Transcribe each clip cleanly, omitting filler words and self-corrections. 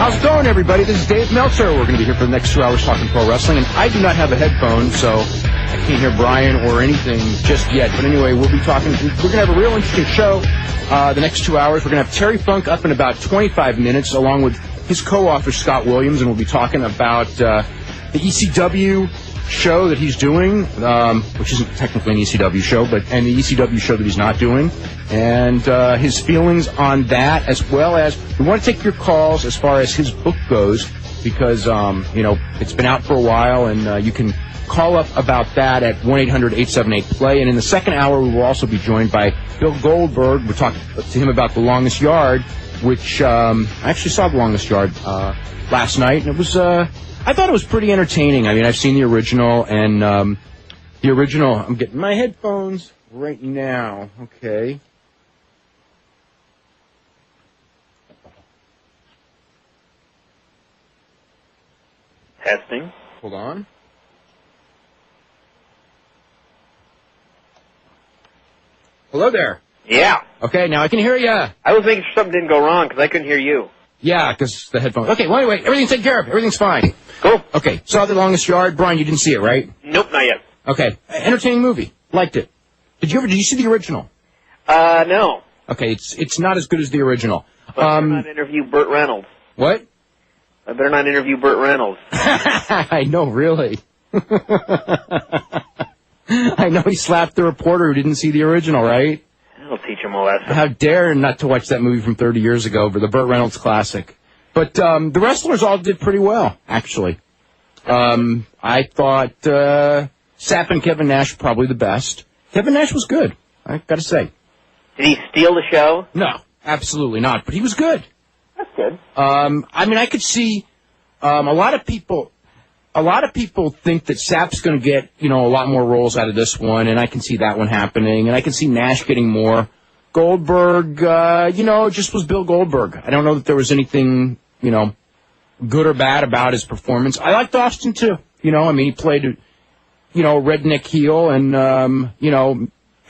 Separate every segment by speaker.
Speaker 1: How's it going, everybody? This is Dave Meltzer. We're going to be here for the next 2 hours talking pro wrestling, and I do not have a headphone, so I can't hear Bryan or anything just yet. But anyway, we'll be talking. We're going to have a real interesting show the next 2 hours. We're going to have Terry Funk up in about 25 minutes, along with his co-author, Scott Williams, and we'll be talking about the ECW show that he's doing, which isn't technically an ECW show, and the ECW show that he's not doing, and his feelings on that, as well as we want to take your calls as far as his book goes, because it's been out for a while, and you can call up about that at 1-800-878-PLAY. And in the second hour, we will also be joined by Bill Goldberg. We'll talk to him about The Longest Yard, which I actually saw The Longest Yard last night, and it was I thought it was pretty entertaining. I mean, I've seen the original, and the original, I'm getting my headphones right now. Okay.
Speaker 2: Testing.
Speaker 1: Hold on. Hello there.
Speaker 2: Yeah.
Speaker 1: Okay, now I can hear you.
Speaker 2: I was making sure something didn't go wrong because I couldn't hear you.
Speaker 1: Yeah, because the headphones. Okay, well, anyway, everything's taken care of. Everything's fine.
Speaker 2: Cool.
Speaker 1: Okay, saw The Longest Yard. Bryan, you didn't see it, right?
Speaker 2: Nope, not yet.
Speaker 1: Okay, entertaining movie. Liked it. Did you see the original?
Speaker 2: No.
Speaker 1: Okay, it's not as good as the original.
Speaker 2: But I better not interview Burt Reynolds.
Speaker 1: What?
Speaker 2: I better not interview Burt Reynolds.
Speaker 1: I know, really. I know he slapped the reporter who didn't see the original, right?
Speaker 2: I'll teach him a lesson.
Speaker 1: How dare not to watch that movie from 30 years ago, but the Burt Reynolds classic. But the wrestlers all did pretty well, actually. I thought Sapp and Kevin Nash probably the best. Kevin Nash was good, I gotta say.
Speaker 2: Did he steal the show?
Speaker 1: No, absolutely not, but he was good.
Speaker 2: That's good.
Speaker 1: I mean, I could see a lot of people think that Sapp's going to get, a lot more roles out of this one, and I can see that one happening, and I can see Nash getting more. Goldberg, just was Bill Goldberg. I don't know that there was anything, good or bad about his performance. I liked Austin, too. He played, a redneck heel and,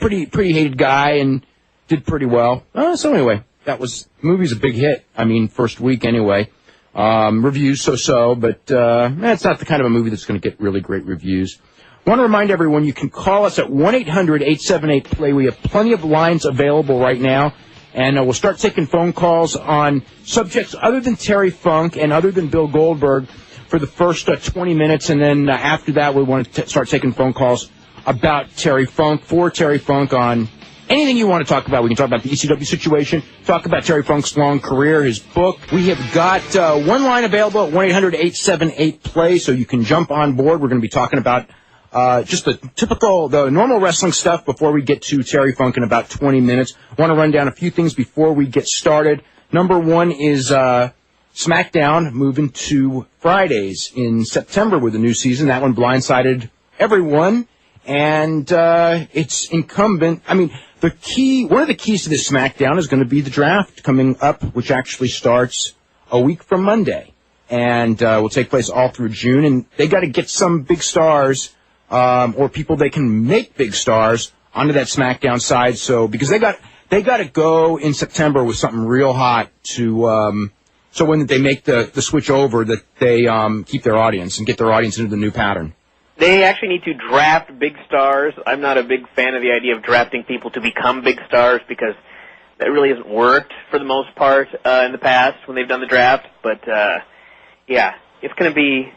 Speaker 1: pretty hated guy and did pretty well. So anyway, the movie's a big hit. I mean, first week anyway. Reviews so-so, but it's not the kind of a movie that's going to get really great reviews. I want to remind everyone you can call us at 1-800-878-PLAY. We have plenty of lines available right now, and we'll start taking phone calls on subjects other than Terry Funk and other than Bill Goldberg for the first 20 minutes, and then after that we want to start taking phone calls about Terry Funk, for Terry Funk, on anything you want to talk about. We can talk about the ECW situation, talk about Terry Funk's long career, his book. We have got one line available at 1-800-878-PLAY, so you can jump on board. We're going to be talking about just the normal wrestling stuff before we get to Terry Funk in about 20 minutes. I want to run down a few things before we get started. Number one is SmackDown moving to Fridays in September with the new season. That one blindsided everyone, and it's incumbent. I mean, one of the keys to this SmackDown is going to be the draft coming up, which actually starts a week from Monday, and will take place all through June. And they got to get some big stars, or people they can make big stars onto that SmackDown side. So because they got to go in September with something real hot to so when they make the switch over, that they keep their audience and get their audience into the new pattern.
Speaker 2: They actually need to draft big stars. I'm not a big fan of the idea of drafting people to become big stars because that really hasn't worked for the most part in the past when they've done the draft. But, it's going to be...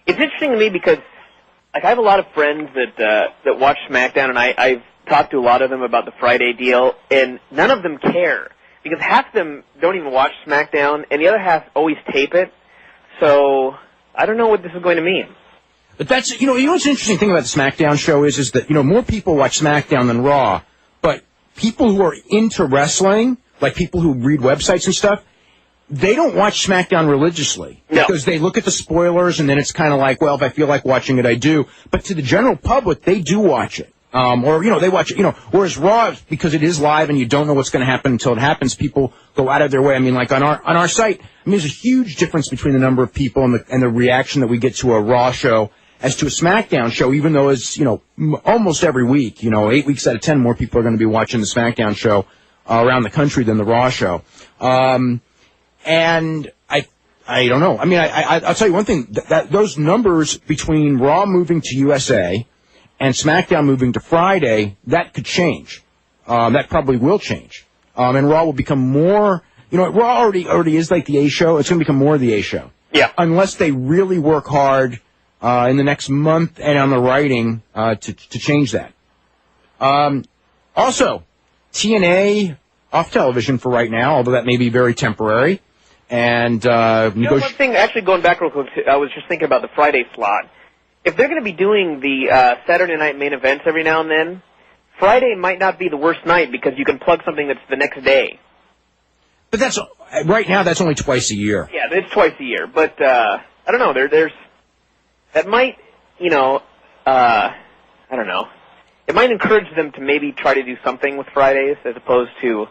Speaker 2: It's interesting to me because I have a lot of friends that watch SmackDown, and I've talked to a lot of them about the Friday deal, and none of them care because half of them don't even watch SmackDown, and the other half always tape it. So I don't know what this is going to mean.
Speaker 1: But that's, what's the interesting thing about the SmackDown show is that, more people watch SmackDown than Raw, but people who are into wrestling, like people who read websites and stuff, they don't watch SmackDown religiously.
Speaker 2: No.
Speaker 1: Because they look at the spoilers and then it's kind of like, well, if I feel like watching it, I do. But to the general public, they do watch it. They watch it, whereas Raw, because it is live and you don't know what's going to happen until it happens, people go out of their way. I mean, like on our site, there's a huge difference between the number of people and the reaction that we get to a Raw show as to a SmackDown show, even though it's, almost every week, 8 weeks out of 10, more people are going to be watching the SmackDown show around the country than the Raw show. And I don't know. I mean, I'll tell you one thing. That those numbers between Raw moving to USA and SmackDown moving to Friday, that could change. That probably will change. And Raw will become more, Raw already is like the A show. It's going to become more of the A show.
Speaker 2: Yeah.
Speaker 1: Unless they really work hard in the next month and on the writing to change that. Also, TNA off television for right now, although that may be very temporary. And
Speaker 2: one thing, actually going back real quick, I was just thinking about the Friday slot. If they're going to be doing the Saturday night main events every now and then, Friday might not be the worst night because you can plug something that's the next day.
Speaker 1: But that's right now. That's only twice a year.
Speaker 2: Yeah, it's twice a year. But I don't know. There's that might, I don't know. It might encourage them to maybe try to do something with Fridays as opposed to,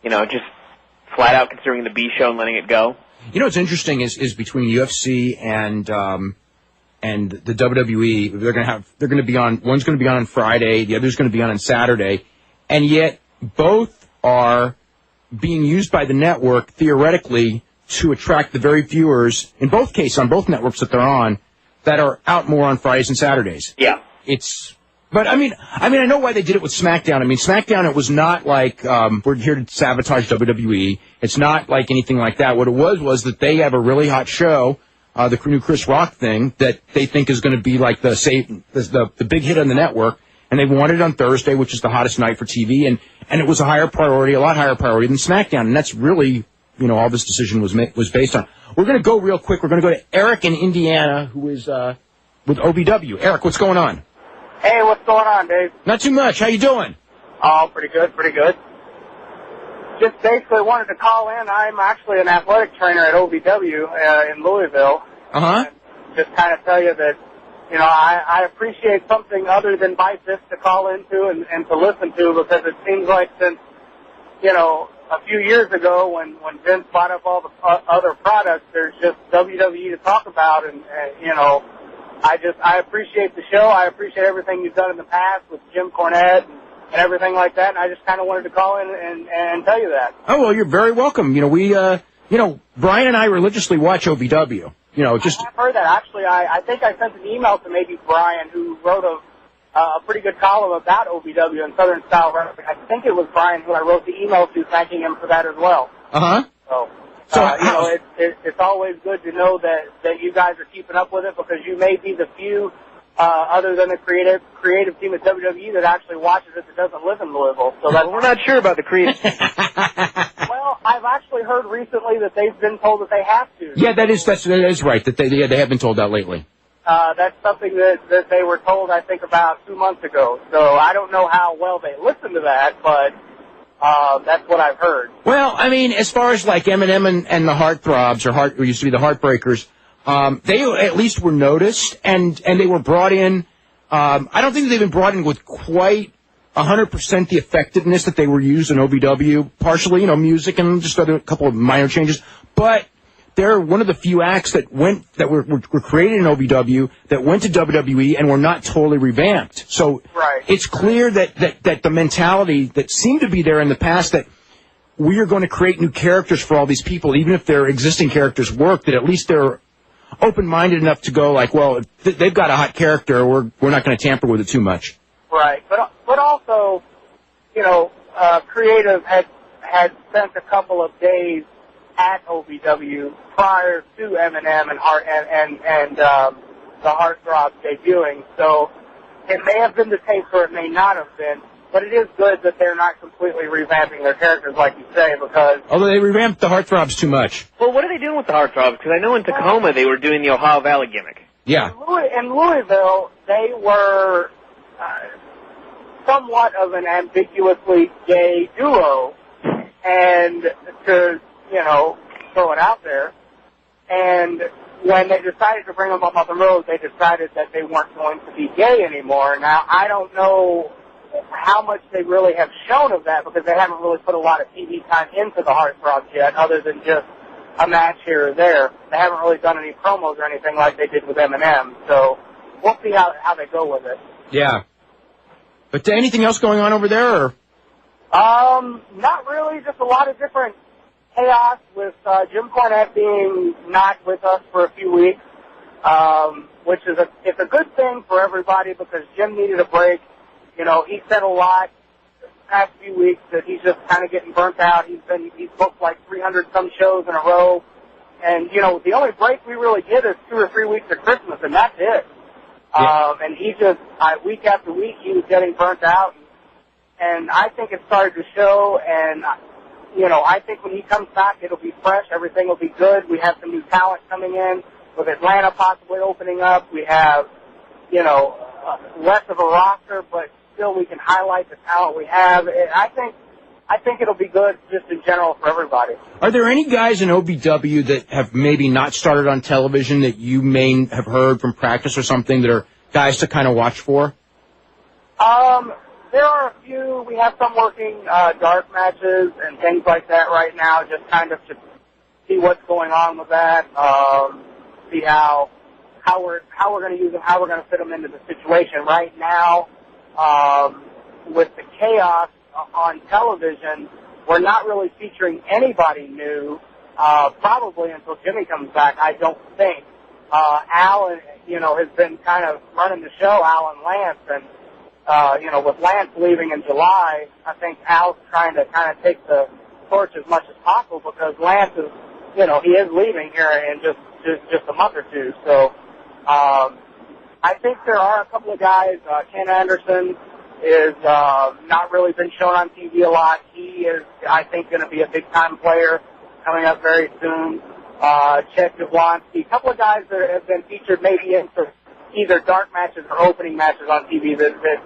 Speaker 2: just flat out considering the B show and letting it go.
Speaker 1: What's interesting is between UFC and the WWE, they're going to be on. One's going to be on Friday, the other's going to be on Saturday, and yet both are being used by the network theoretically to attract the very viewers in both cases on both networks that they're on that are out more on Fridays and Saturdays.
Speaker 2: Yeah,
Speaker 1: But I mean, I know why they did it with SmackDown. I mean, SmackDown, it was not like we're here to sabotage WWE. It's not like anything like that. What it was that they have a really hot show, the new Chris Rock thing, that they think is going to be like the big hit on the network, and they wanted it on Thursday, which is the hottest night for TV, and it was a lot higher priority than SmackDown, and that's really all this decision was based on. We're going to go real quick. We're going to go to Eric in Indiana, who is with OVW. Eric, what's going on?
Speaker 3: Hey, what's going on, Dave?
Speaker 1: Not too much. How you doing?
Speaker 3: Oh, pretty good. Just basically wanted to call in. I'm actually an athletic trainer at OVW in Louisville.
Speaker 1: Uh-huh.
Speaker 3: And just kind of tell you that, I appreciate something other than biceps to call into and to listen to, because it seems like since, a few years ago when Vince bought up all the other products, there's just WWE to talk about, and I appreciate the show. I appreciate everything you've done in the past with Jim Cornette and everything like that. And I just kind of wanted to call in and tell you that.
Speaker 1: Oh, well, you're very welcome. We, Bryan and I religiously watch OVW.
Speaker 3: I've heard that. Actually, I think I sent an email to maybe Bryan, who wrote a pretty good column about OVW and Southern Style Wrestling. I think it was Bryan who I wrote the email to, thanking him for that as well.
Speaker 1: Uh-huh.
Speaker 3: So it's always good to know that you guys are keeping up with it, because you may be the few, other than the creative team at WWE, that actually watches it that doesn't live in Louisville. So
Speaker 2: we're not sure about the creative team.
Speaker 3: Well, I've actually heard recently that they've been told that they have to.
Speaker 1: Yeah, that is right. That they have been told that lately.
Speaker 3: That's something that they were told, I think, about 2 months ago. So I don't know how well they listen to that, but that's what I've heard.
Speaker 1: Well, I mean, as far as like Eminem and the Heartthrobs, or used to be the Heartbreakers, they at least were noticed, and they were brought in. I don't think they've been brought in with quite 100% the effectiveness that they were used in OVW. Partially, music and just a couple of minor changes, but they're one of the few acts that were created in OVW that went to WWE and were not totally revamped. So
Speaker 3: right.
Speaker 1: It's clear that the mentality that seemed to be there in the past, that we are going to create new characters for all these people, even if their existing characters work, that at least they're open-minded enough to go like, well, if they've got a hot character, we're not going to tamper with it too much.
Speaker 3: Right. But also, creative had spent a couple of days at OVW prior to Eminem and the Heartthrobs debuting. So it may have been the case, or it may not have been. But it is good that they're not completely revamping their characters, like you say, because...
Speaker 1: Although they revamped the Heartthrobs too much.
Speaker 2: Well, what are they doing with the Heartthrobs? Because I know in Tacoma they were doing the Ohio Valley gimmick.
Speaker 1: Yeah.
Speaker 3: In Louisville, they were somewhat of an ambiguously gay duo, and to, throw it out there. And when they decided to bring them up on the road, they decided that they weren't going to be gay anymore. Now, I don't know how much they really have shown of that, because they haven't really put a lot of TV time into the Heartthrobs yet, other than just a match here or there. They haven't really done any promos or anything like they did with Eminem. So we'll see how they go with it.
Speaker 1: Yeah. But anything else going on over there? Or?
Speaker 3: Not really. Just a lot of different chaos with Jim Cornette being not with us for a few weeks, which is it's a good thing for everybody because Jim needed a break. You know, he said a lot the past few weeks that he's just kind of getting burnt out. He's booked like 300 some shows in a row, and you know the only break we really get is 2 or 3 weeks of Christmas, and that's it.
Speaker 1: Yeah.
Speaker 3: And he just week after week he was getting burnt out, and I think it started to show. And you know, I think when he comes back, it'll be fresh. Everything will be good. We have some new talent coming in with Atlanta possibly opening up. We have, you know, less of a roster, but still we can highlight the talent we have. And I think it'll be good just in general for everybody.
Speaker 1: Are there any guys in OVW that have maybe not started on television that you may have heard from practice or something that are guys to kind of watch for?
Speaker 3: There are a few. We have some working dark matches and things like that right now, just kind of to see what's going on with that, see how we're going to use them, how we're going to fit them into the situation. Right now, with the chaos on television, we're not really featuring anybody new, probably until Jimmy comes back, I don't think. Alan, you know, has been kind of running the show, Alan Lance, and you know, with Lance leaving in July, I think Al's trying to kind of take the torch as much as possible because Lance is, you know, he is leaving here in just a month or two. So I think there are a couple of guys. Ken Anderson is not really been shown on TV a lot. He is, I think, going to be a big-time player coming up very soon. Chet Jablonski, a couple of guys that have been featured maybe in either dark matches or opening matches on TV that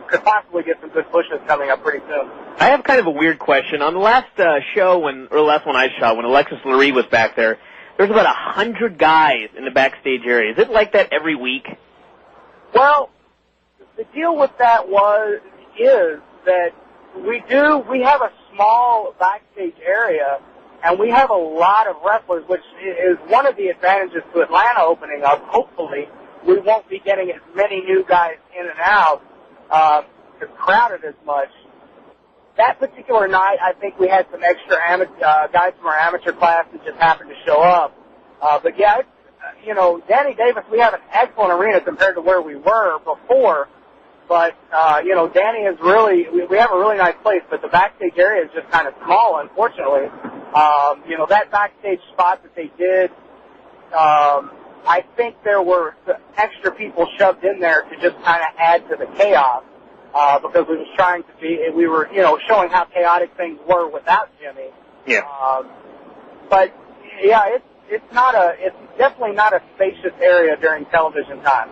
Speaker 3: could possibly get some good pushes coming up pretty soon.
Speaker 2: I have kind of a weird question. On the last show, or the last one I shot, when Alexis Lurie was back there was about 100 guys in the backstage area. Is it like that every week?
Speaker 3: Well, the deal with that is that we have a small backstage area, and we have a lot of wrestlers, which is one of the advantages to Atlanta opening up. Hopefully, we won't be getting as many new guys in and out to crowd it as much. That particular night, I think we had some extra guys from our amateur class that just happened to show up. But yeah, you know, Danny Davis, we have an excellent arena compared to where we were before. But, you know, Danny is really, we have a really nice place, but the backstage area is just kind of small, unfortunately. You know, that backstage spot that they did, I think there were extra people shoved in there to just kind of add to the chaos, because we were, you know, showing how chaotic things were without Jimmy.
Speaker 2: Yeah.
Speaker 3: But yeah, it's definitely not a spacious area during television time.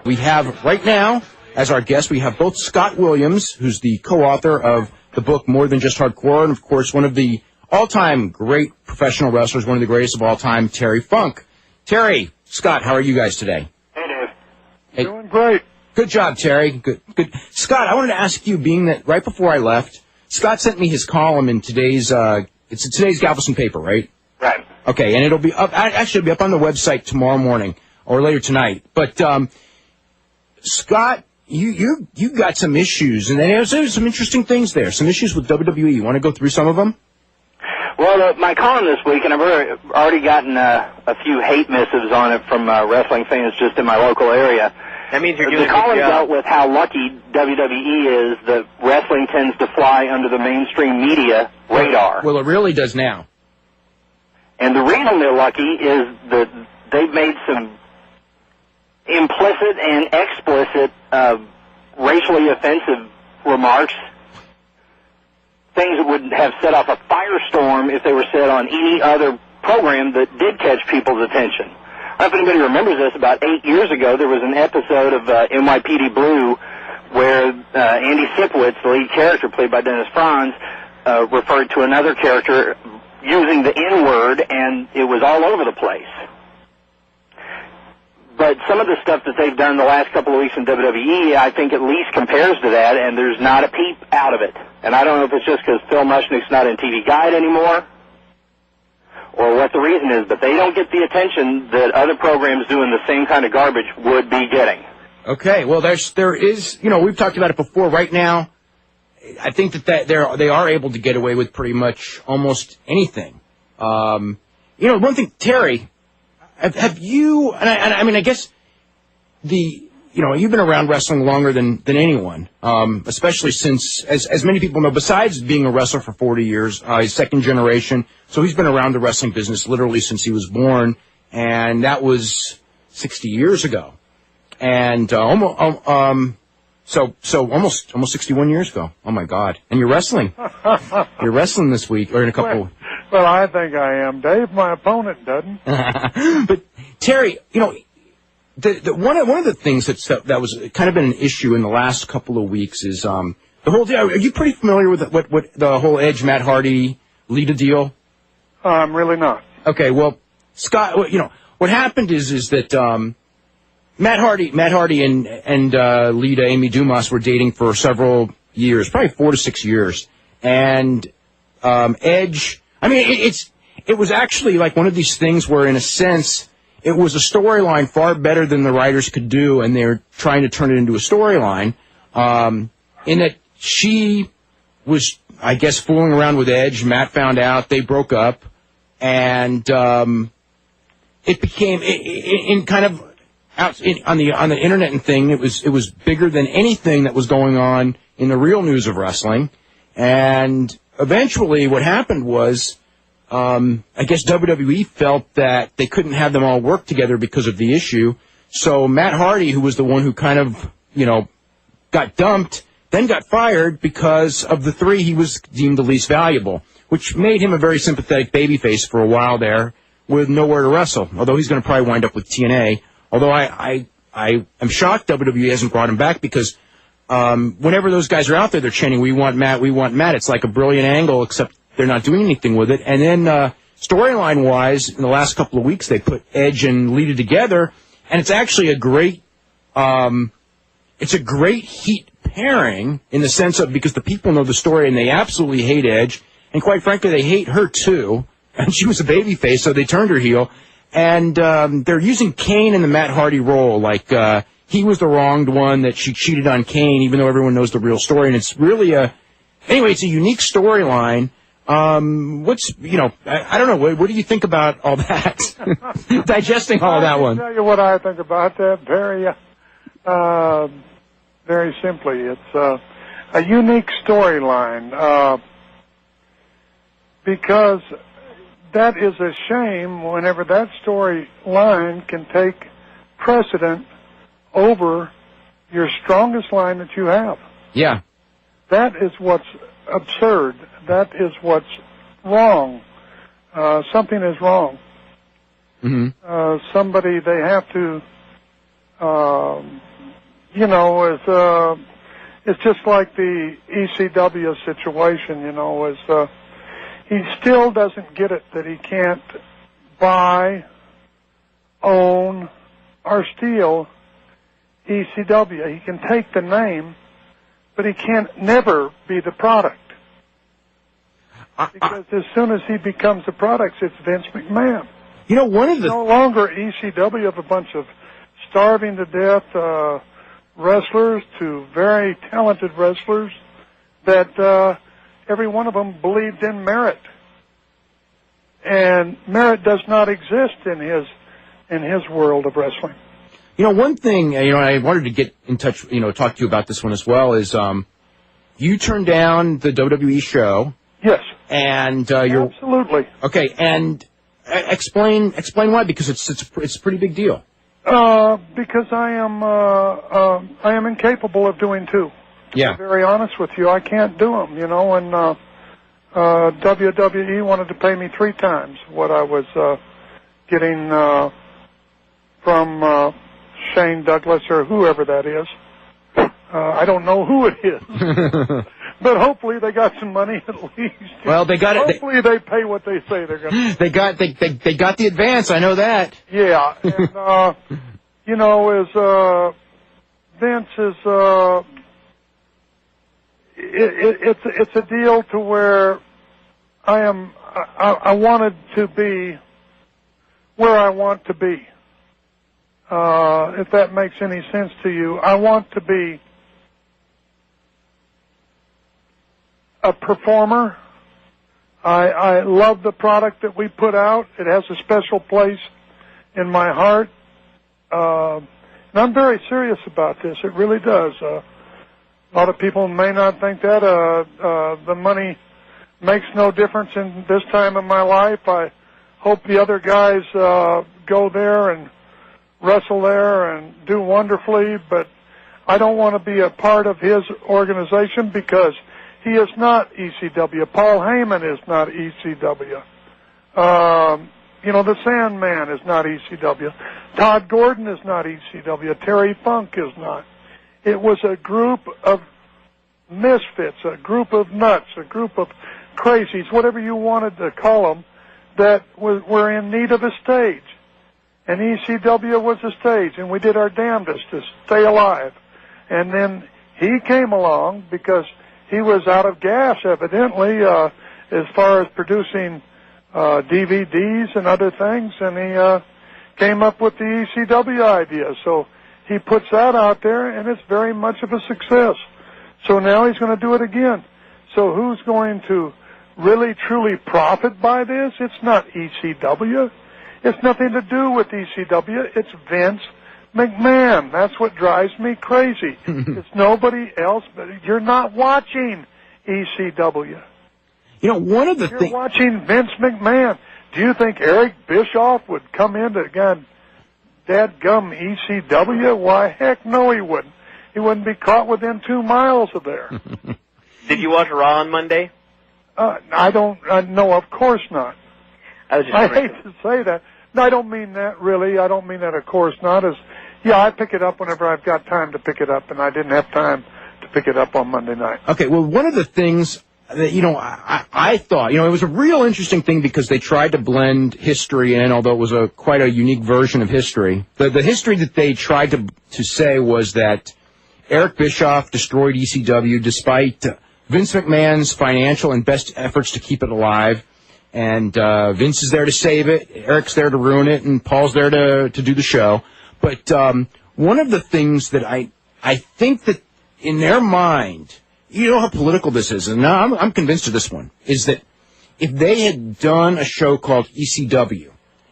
Speaker 1: We have right now, as our guest, we have both Scott Williams, who's the co-author of the book More Than Just Hardcore, and of course one of the all-time great professional wrestlers, one of the greatest of all time, Terry Funk. Terry, Scott, how are you guys today?
Speaker 4: Hey, Dave.
Speaker 1: Hey.
Speaker 4: Doing great.
Speaker 1: Good job, Terry. Good. Scott, I wanted to ask you, being that right before I left, Scott sent me his column in today's, it's in today's Galveston paper, right?
Speaker 4: Right.
Speaker 1: Okay, and it'll be up, actually it'll be up on the website tomorrow morning, or later tonight. But, Scott, you got some issues, and there's some interesting things there, some issues with WWE. You want to go through some of them?
Speaker 4: Well, my column this week, and I've already gotten a few hate missives on it from wrestling fans just in my local area.
Speaker 2: That means you're doing a
Speaker 4: the
Speaker 2: good
Speaker 4: column
Speaker 2: job.
Speaker 4: dealt with how lucky WWE is that wrestling tends to fly under the mainstream media radar.
Speaker 1: Well, it really does now.
Speaker 4: And the reason they're lucky is that they've made some implicit and explicit racially offensive remarks, things that would have set off a firestorm if they were said on any other program that did catch people's attention. I don't know if anybody remembers this. About 8 years ago, there was an episode of NYPD Blue where Andy Sipowicz, the lead character played by Dennis Franz, referred to another character using the N-word, and it was all over the place. But some of the stuff that they've done the last couple of weeks in WWE, I think at least compares to that, and there's not a peep out of it. And I don't know if it's just because Phil Mushnick's not in TV Guide anymore, or what the reason is, but they don't get the attention that other programs doing the same kind of garbage would be getting.
Speaker 1: Okay, well, there is, you know, we've talked about it before. Right now, I think that they are able to get away with pretty much almost anything. One thing, Terry, have you? And I mean, I guess you've been around wrestling longer than anyone, especially since, as many people know, besides being a wrestler for 40 years, he's second generation, so he's been around the wrestling business literally since he was born, and that was 60 years ago, and so almost 61 years ago. Oh my God! And you're wrestling. You're wrestling this week or in a couple.
Speaker 5: Well, I think I am, Dave. My opponent doesn't.
Speaker 1: But Terry, one of the things that was kind of been an issue in the last couple of weeks is the whole deal. Are you pretty familiar with what the whole Edge Matt Hardy Lita deal?
Speaker 5: I'm really not.
Speaker 1: Okay, well, Scott, what happened is that Matt Hardy and Lita Amy Dumas were dating for several years, probably 4 to 6 years, and Edge. I mean, it was actually like one of these things where, in a sense, it was a storyline far better than the writers could do, and they're trying to turn it into a storyline. In that she was, I guess, fooling around with Edge. Matt found out. They broke up, and it became in kind of on the internet and thing. It was bigger than anything that was going on in the real news of wrestling, and eventually what happened was, I guess WWE felt that they couldn't have them all work together because of the issue. So Matt Hardy, who was the one who kind of, got dumped, then got fired because of the three he was deemed the least valuable, which made him a very sympathetic babyface for a while there with nowhere to wrestle, although he's going to probably wind up with TNA. Although I am shocked WWE hasn't brought him back because whenever those guys are out there, they're chanting, we want Matt, we want Matt. It's like a brilliant angle, except they're not doing anything with it. And then storyline-wise, in the last couple of weeks, they put Edge and Lita together, and it's actually a great heat pairing in the sense of, because the people know the story and they absolutely hate Edge, and quite frankly, they hate her too. And she was a babyface, so they turned her heel. And they're using Kane in the Matt Hardy role, like he was the wronged one, that she cheated on Kane, even though everyone knows the real story. And it's really it's a unique storyline. I don't know. What do you think about all that? Digesting all of that one.
Speaker 5: I'll tell you what I think about that very simply. It's a unique storyline because that is a shame whenever that storyline can take precedent over your strongest line that you have. Yeah. That is what's absurd. That is what's wrong. Something is wrong. Mm-hmm. Somebody, they have to, it's just like the ECW situation, he still doesn't get it that he can't buy, own, or steal ECW. He can take the name, but he can't never be the product. Because as soon as he becomes the product, it's Vince McMahon. One of the no longer ECW of a bunch of starving to death wrestlers to very talented wrestlers that every one of them believed in merit, and merit does not exist in his world of wrestling.
Speaker 1: One thing I wanted to get in touch, talk to you about this one as well is you turned down the WWE show.
Speaker 5: Yes.
Speaker 1: And you're
Speaker 5: absolutely
Speaker 1: okay. And explain why, because it's a pretty big deal.
Speaker 5: Because I am incapable of doing two. To be very honest with you, I can't do them. And WWE wanted to pay me 3 times what I was getting from Shane Douglas or whoever that is. I don't know who it is. But hopefully they got some money at least.
Speaker 1: Well, they got it.
Speaker 5: Hopefully they pay what they say they're going to.
Speaker 1: They got the advance. I know that.
Speaker 5: Yeah, and as Vince is, it's a deal to where I wanted to be where I want to be. If that makes any sense to you, I want to be a performer. I love the product that we put out. It has a special place in my heart. And I'm very serious about this. It really does. A lot of people may not think that. The money makes no difference in this time of my life. I hope the other guys go there and wrestle there and do wonderfully, but I don't want to be a part of his organization because he is not ECW. Paul Heyman is not ECW. The Sandman is not ECW. Todd Gordon is not ECW. Terry Funk is not. It was a group of misfits, a group of nuts, a group of crazies, whatever you wanted to call them, that were in need of a stage. And ECW was a stage, and we did our damnedest to stay alive. And then he came along because he was out of gas, evidently, as far as producing DVDs and other things, and he came up with the ECW idea. So he puts that out there, and it's very much of a success. So now he's going to do it again. So who's going to really, truly profit by this? It's not ECW. It's nothing to do with ECW. It's Vince McMahon. That's what drives me crazy. It's nobody else, but you're not watching ECW.
Speaker 1: One of the
Speaker 5: things... You're watching Vince McMahon. Do you think Eric Bischoff would come into, dadgum ECW? Why, heck no, he wouldn't. He wouldn't be caught within 2 miles of there.
Speaker 2: Did you watch Raw on Monday?
Speaker 5: No, of course not.
Speaker 2: I
Speaker 5: hate to say that. No, I don't mean that, really. I don't mean that, of course not. I pick it up whenever I've got time to pick it up, and I didn't have time to pick it up on Monday night.
Speaker 1: Okay, well, one of the things that, I thought, it was a real interesting thing because they tried to blend history in, although it was quite a unique version of history. The history that they tried to say was that Eric Bischoff destroyed ECW despite Vince McMahon's financial and best efforts to keep it alive. And Vince is there to save it, Eric's there to ruin it, and Paul's there to do the show. But one of the things that I think that in their mind, how political this is, and I'm convinced of this one, is that if they had done a show called ECW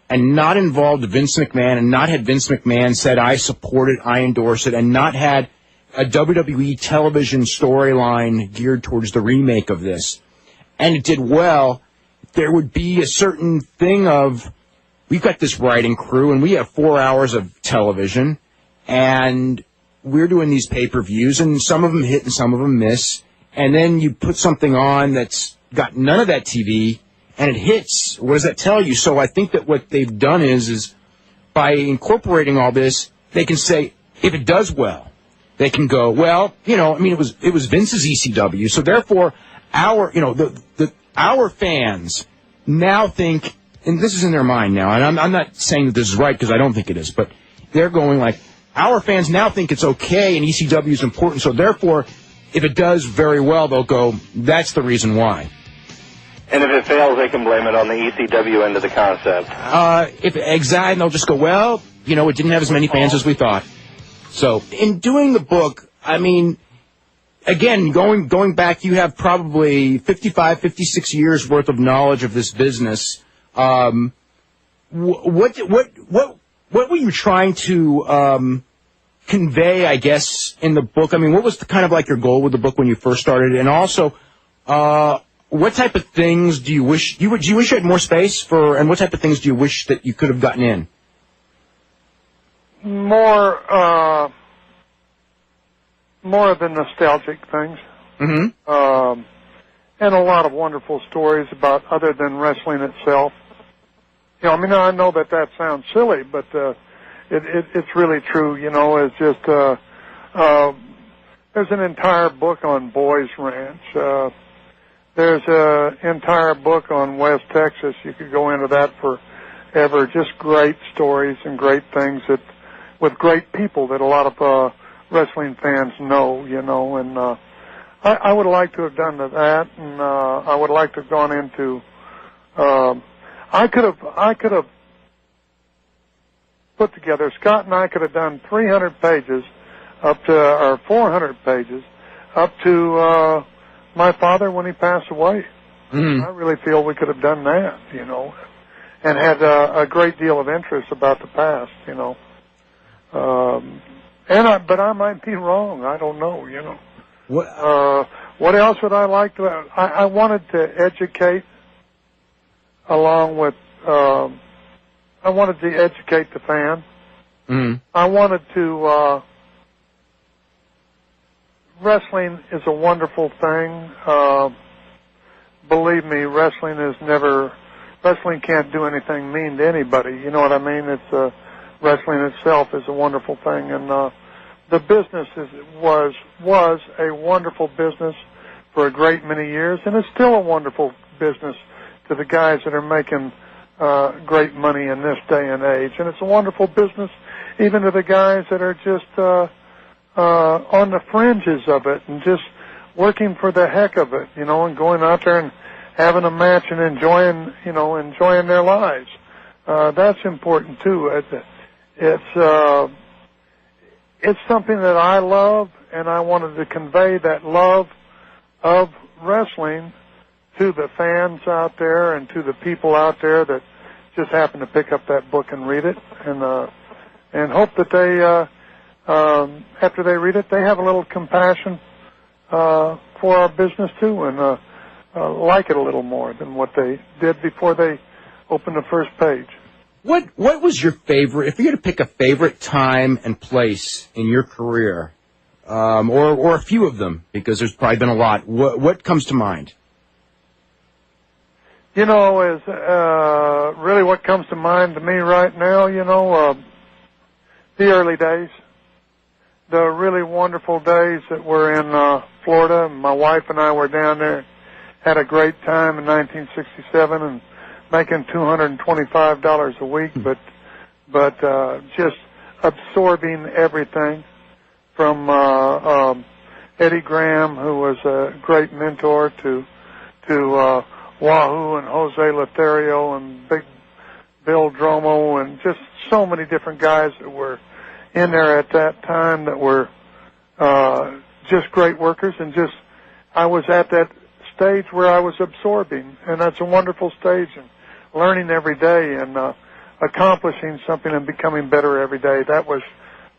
Speaker 1: and not involved Vince McMahon and not had Vince McMahon said, I support it, I endorse it, and not had a WWE television storyline geared towards the remake of this, and it did well, there would be a certain thing of, we've got this writing crew, and we have 4 hours of television, and we're doing these pay-per-views, and some of them hit and some of them miss, and then you put something on that's got none of that TV, and it hits. What does that tell you? So I think that what they've done is by incorporating all this, they can say, if it does well, they can go, well, it was Vince's ECW, so therefore our fans now think, and this is in their mind now, and I'm not saying that this is right because I don't think it is, but they're going like, our fans now think it's okay and ECW is important, so therefore, if it does very well, they'll go, that's the reason why.
Speaker 4: And if it fails, they can blame it on the ECW end of the concept.
Speaker 1: Exactly, and they'll just go, well, it didn't have as many fans as we thought. So, in doing the book, again, going back, you have probably 55, 56 years worth of knowledge of this business. What were you trying to convey, I guess, in the book? What was kind of like your goal with the book when you first started? And also, what type of things do you wish you had more space for? And what type of things do you wish that you could have gotten in?
Speaker 5: More of the nostalgic things.
Speaker 1: Mm-hmm.
Speaker 5: And a lot of wonderful stories about other than wrestling itself. I know that sounds silly, but it's really true. It's just there's an entire book on Boys Ranch. There's an entire book on West Texas. You could go into that forever. Just great stories and great things with great people that a lot of wrestling fans know, and I would like to have done that, and I would like to have gone into. I could have put together. Scott and I could have done 300 pages, or 400 pages, up to my father when he passed away. I really feel we could have done that, you know, and had a great deal of interest about the past, you know. But I might be wrong. I don't know, you know. What else would I like to? I wanted to educate, along with. I wanted to educate the fan. I wanted to. Wrestling is a wonderful thing. Believe me, wrestling can't do anything mean to anybody. You know what I mean? It's wrestling itself is a wonderful thing, and the business was a wonderful business for a great many years, and it's still a wonderful business to the guys that are making great money in this day and age, and it's a wonderful business even to the guys that are just on the fringes of it and just working for the heck of it, you know, and going out there and having a match and enjoying their lives. That's important too. It's something that I love, and I wanted to convey that love of wrestling to the fans out there and to the people out there that just happen to pick up that book and read it, and hope that they, after they read it, they have a little compassion for our business too, and like it a little more than what they did before they opened the first page.
Speaker 1: What was your favorite, if you had to pick a favorite time and place in your career, or a few of them, because there's probably been a lot, what comes to mind?
Speaker 5: You know, is really what comes to mind to me right now, you know, the early days, the really wonderful days that were in Florida. My wife and I were down there, had a great time in 1967, and making $225 a week, but just absorbing everything from Eddie Graham, who was a great mentor, to Wahoo and Jose Lothario and Big Bill Dromo, and just so many different guys that were in there at that time that were just great workers, and just I was at that stage where I was absorbing, and that's a wonderful stage, and learning every day and accomplishing something and becoming better every day. That was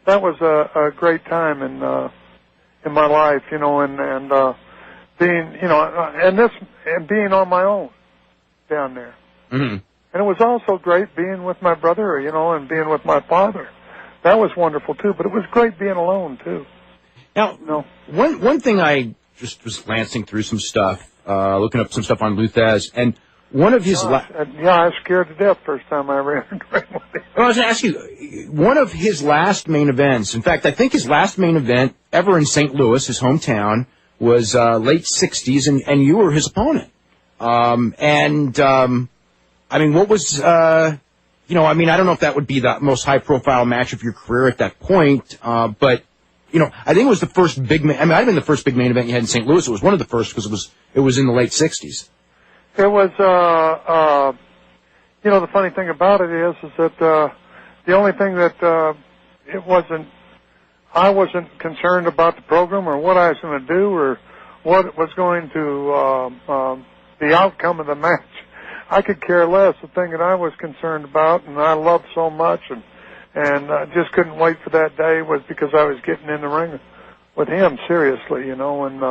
Speaker 5: a great time in my life, you know, and being, you know, and being on my own down there. And it was also great being with my brother, you know, and being with my father. That was wonderful too, but it was great being alone too.
Speaker 1: Now,
Speaker 5: you know?
Speaker 1: one thing, I just was glancing through some stuff, looking up some stuff on Luthez, and one of his
Speaker 5: I was scared to death first time I ran into him.
Speaker 1: Well, I was going to ask you, one of his last main events, in fact, I think his last main event ever in St. Louis, his hometown, was late 60s, and you were his opponent. I mean, what was, you know, I mean, I don't know if that would be the most high-profile match of your career at that point, but, you know, I think it was the first big, I mean, it might have been the first big main event you had in St. Louis. It was one of the first because it was in the late 60s.
Speaker 5: It was, you know, the funny thing about it is that the only thing that I wasn't concerned about the program or what I was going to do or what was going to the outcome of the match. I could care less. The thing that I was concerned about and I loved so much and just couldn't wait for that day was because I was getting in the ring with him, seriously, you know, and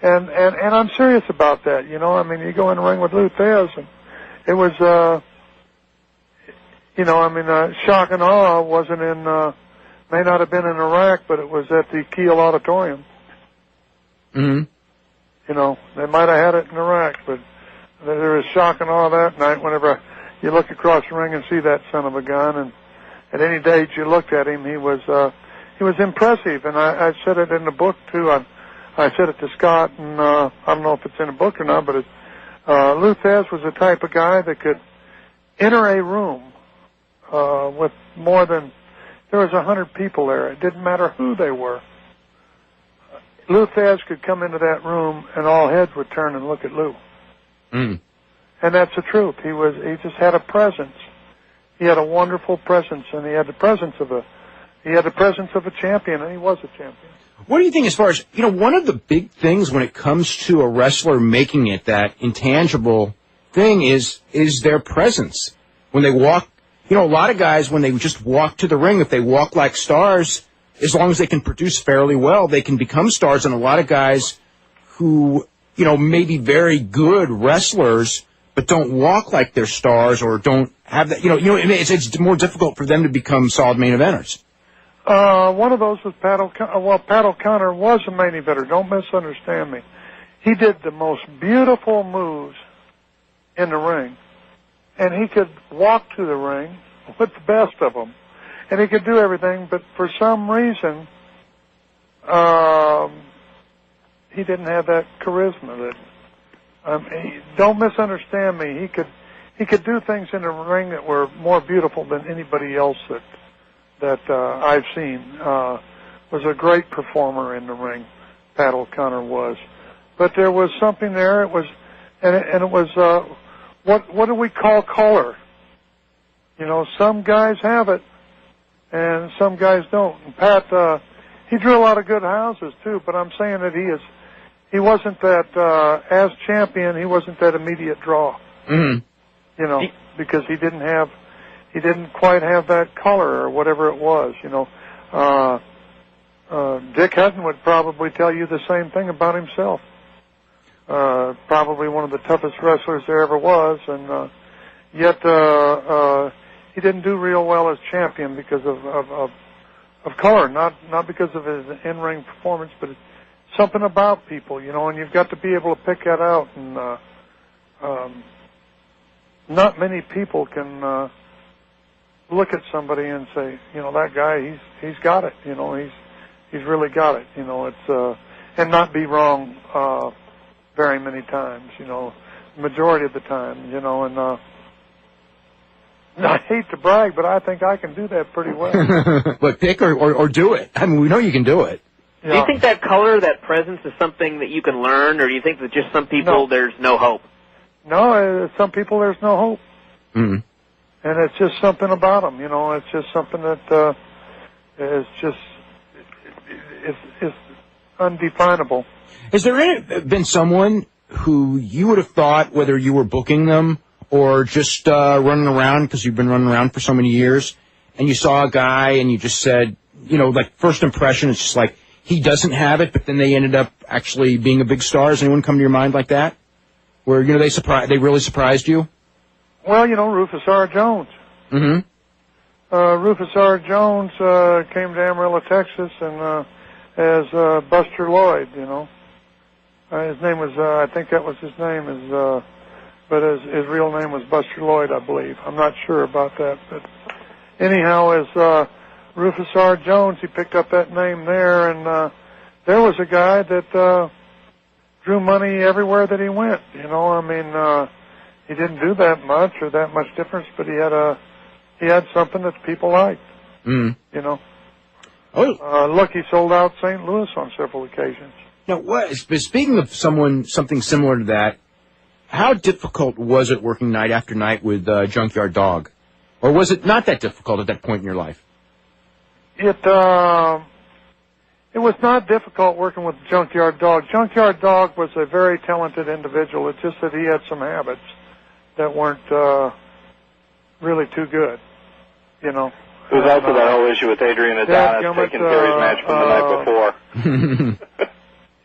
Speaker 5: I'm serious about that, you know. I mean, you go in the ring with Luthez, and it was, you know, I mean, shock and awe wasn't in, may not have been in Iraq, but it was at the Kiel Auditorium. You know, they might have had it in Iraq, but there was shock and awe that night whenever you look across the ring and see that son of a gun, and at any date you looked at him, he was impressive, and I said it in the book, too. I said it to Scott, and I don't know if it's in a book or not, but Luthez was the type of guy that could enter a room with more than, there was 100 people there. It didn't matter who they were. Luthez could come into that room, and all heads would turn and look at Lou. And that's the truth. He just had a presence. He had a wonderful presence, and he had the presence of a champion, and he was a champion.
Speaker 1: What do you think as far as, one of the big things when it comes to a wrestler making it, that intangible thing, is their presence. When they walk, a lot of guys, when they just walk to the ring, if they walk like stars, as long as they can produce fairly well, they can become stars. And a lot of guys who, may be very good wrestlers, but don't walk like they're stars or don't have that, it's more difficult for them to become solid main eventers.
Speaker 5: One of those was Pat O'Connor. Well, Pat O'Connor was a main eventer. Don't misunderstand me. He did the most beautiful moves in the ring, and he could walk to the ring with the best of them, and he could do everything. But for some reason, he didn't have that charisma. Don't misunderstand me. He could do things in the ring that were more beautiful than anybody else that I've seen. Was a great performer in the ring. Pat O'Connor was, but there was something there. It was, and it was what do we call color? Some guys have it, and some guys don't. And Pat, he drew a lot of good houses too. But I'm saying that he wasn't that as champion. He wasn't that immediate draw. Mm-hmm. Because he didn't quite have that color or whatever it was. Dick Hutton would probably tell you the same thing about himself. Probably one of the toughest wrestlers there ever was, and yet he didn't do real well as champion because of color, not because of his in-ring performance, but something about people, and you've got to be able to pick that out. And not many people can look at somebody and say, that guy, he's got it, he's really got it, it's and not be wrong very many times, majority of the time, and I hate to brag, but I think I can do that pretty well.
Speaker 1: But pick or do it. I mean, we know you can do it.
Speaker 2: Yeah. Do you think that color, that presence, is something that you can learn, or do you think that just some people there's no hope?
Speaker 5: No, some people there's no hope. Mm-hmm. And it's just something about them, it's just something that is just, it's undefinable.
Speaker 1: Has there been someone who you would have thought, whether you were booking them or just running around, because you've been running around for so many years, and you saw a guy and you just said, like first impression, it's just like, he doesn't have it, but then they ended up actually being a big star? Has anyone come to your mind like that? Where, they really surprised you?
Speaker 5: Well, Rufus R. Jones. Mm-hmm. Rufus R. Jones came to Amarillo, Texas, and as Buster Lloyd, his name was, I think that was his name, but his real name was Buster Lloyd, I believe. I'm not sure about that. But anyhow, as Rufus R. Jones, he picked up that name there, and there was a guy that drew money everywhere that he went. He didn't do that much or that much difference, but he had something that people liked. Mm. Look, he sold out St. Louis on several occasions.
Speaker 1: Now, speaking of something similar to that, how difficult was it working night after night with Junkyard Dog? Or was it not that difficult at that point in your life?
Speaker 5: It was not difficult working with Junkyard Dog. Junkyard Dog was a very talented individual. It's just that he had some habits that weren't really too good,
Speaker 4: It was also that whole issue with Adrian Adonis taking Terry's match from the night before.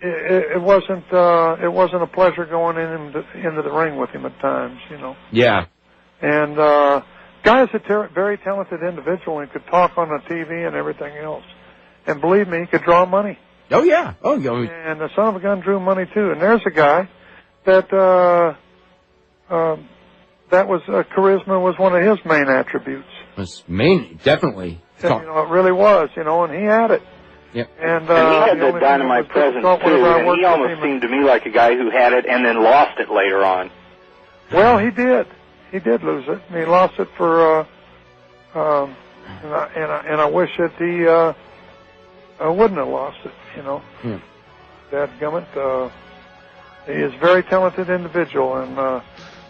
Speaker 5: It wasn't a pleasure going into the ring with him at times,
Speaker 1: Yeah.
Speaker 5: And guy is a very talented individual and could talk on the TV and everything else. And believe me, he could draw money.
Speaker 1: Oh, yeah. And
Speaker 5: the son of a gun drew money, too. And there's a guy that was charisma was one of his main attributes.
Speaker 1: Definitely.
Speaker 5: And, it really was, and he had it.
Speaker 1: Yep.
Speaker 4: And he had that dynamite presence, too, and he almost seemed to me like a guy who had it and then lost it later on.
Speaker 5: Well, he did. He did lose it, and he lost it for, and I wish that he wouldn't have lost it,
Speaker 1: Yeah.
Speaker 5: Dadgummit, he is a very talented individual, and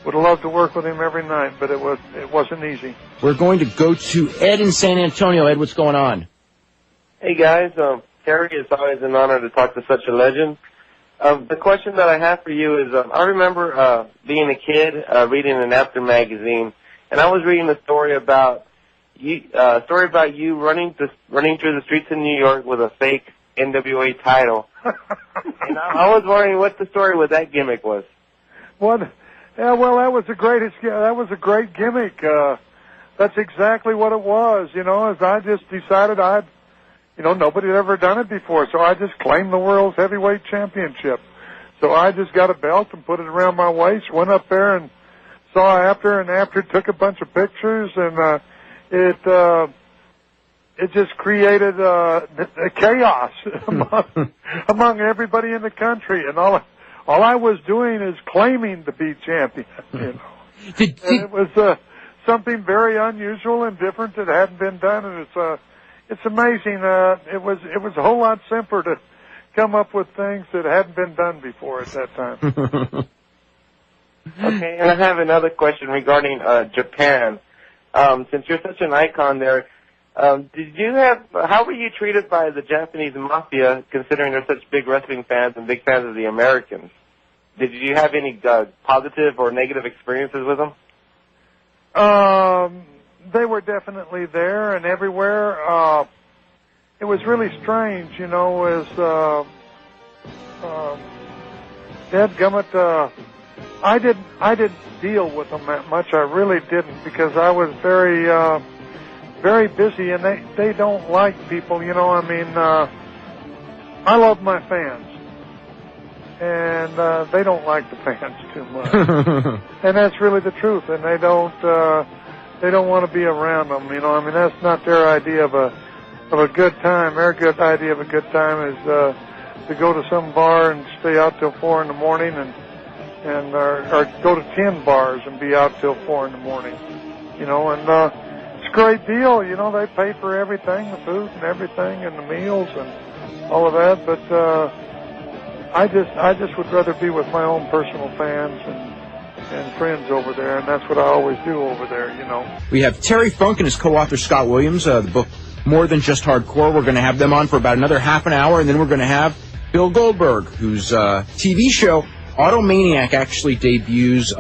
Speaker 5: would have loved to work with him every night, but it wasn't easy.
Speaker 1: We're going to go to Ed in San Antonio. Ed, what's going on?
Speaker 6: Hey, guys. Terry, it's always an honor to talk to such a legend. The question that I have for you is, I remember being a kid reading an After magazine, and I was reading a story about you running through the streets of New York with a fake NWA title. And I was wondering what the story with that gimmick was.
Speaker 5: What? Yeah, well, that was a great gimmick. That's exactly what it was. You know, as I just decided nobody had ever done it before, so I just claimed the world's heavyweight championship. So I just got a belt and put it around my waist, went up there and saw After, and After took a bunch of pictures, and it just created a chaos among everybody in the country, and all I was doing is claiming to be champion. You know, and it was something very unusual and different that hadn't been done, and it's amazing. It was a whole lot simpler to come up with things that hadn't been done before at that time.
Speaker 6: Okay, and I have another question regarding Japan. Since you're such an icon there, how were you treated by the Japanese mafia, considering they're such big wrestling fans and big fans of the Americans? Did you have any positive or negative experiences with them?
Speaker 5: They were definitely there and everywhere. It was really strange, you know, as dadgummit, I didn't deal with them that much. I really didn't, because I was very very busy, and they don't like people, you know. I mean, I love my fans, and they don't like the fans too much. And that's really the truth, and they don't want to be around them, you know. I mean, that's not their idea of a good time. Their good idea of a good time is to go to some bar and stay out till 4 in the morning, or go to 10 bars and be out till 4 in the morning, you know. And it's a great deal, you know. They pay for everything, the food and everything, and the meals and all of that. But I just would rather be with my own personal fans and friends over there, and that's what I always do over there, you know.
Speaker 1: We have Terry Funk and his co-author Scott Williams, the book More Than Just Hardcore. We're going to have them on for about another half an hour, and then we're going to have Bill Goldberg, whose TV show Automaniac actually debuts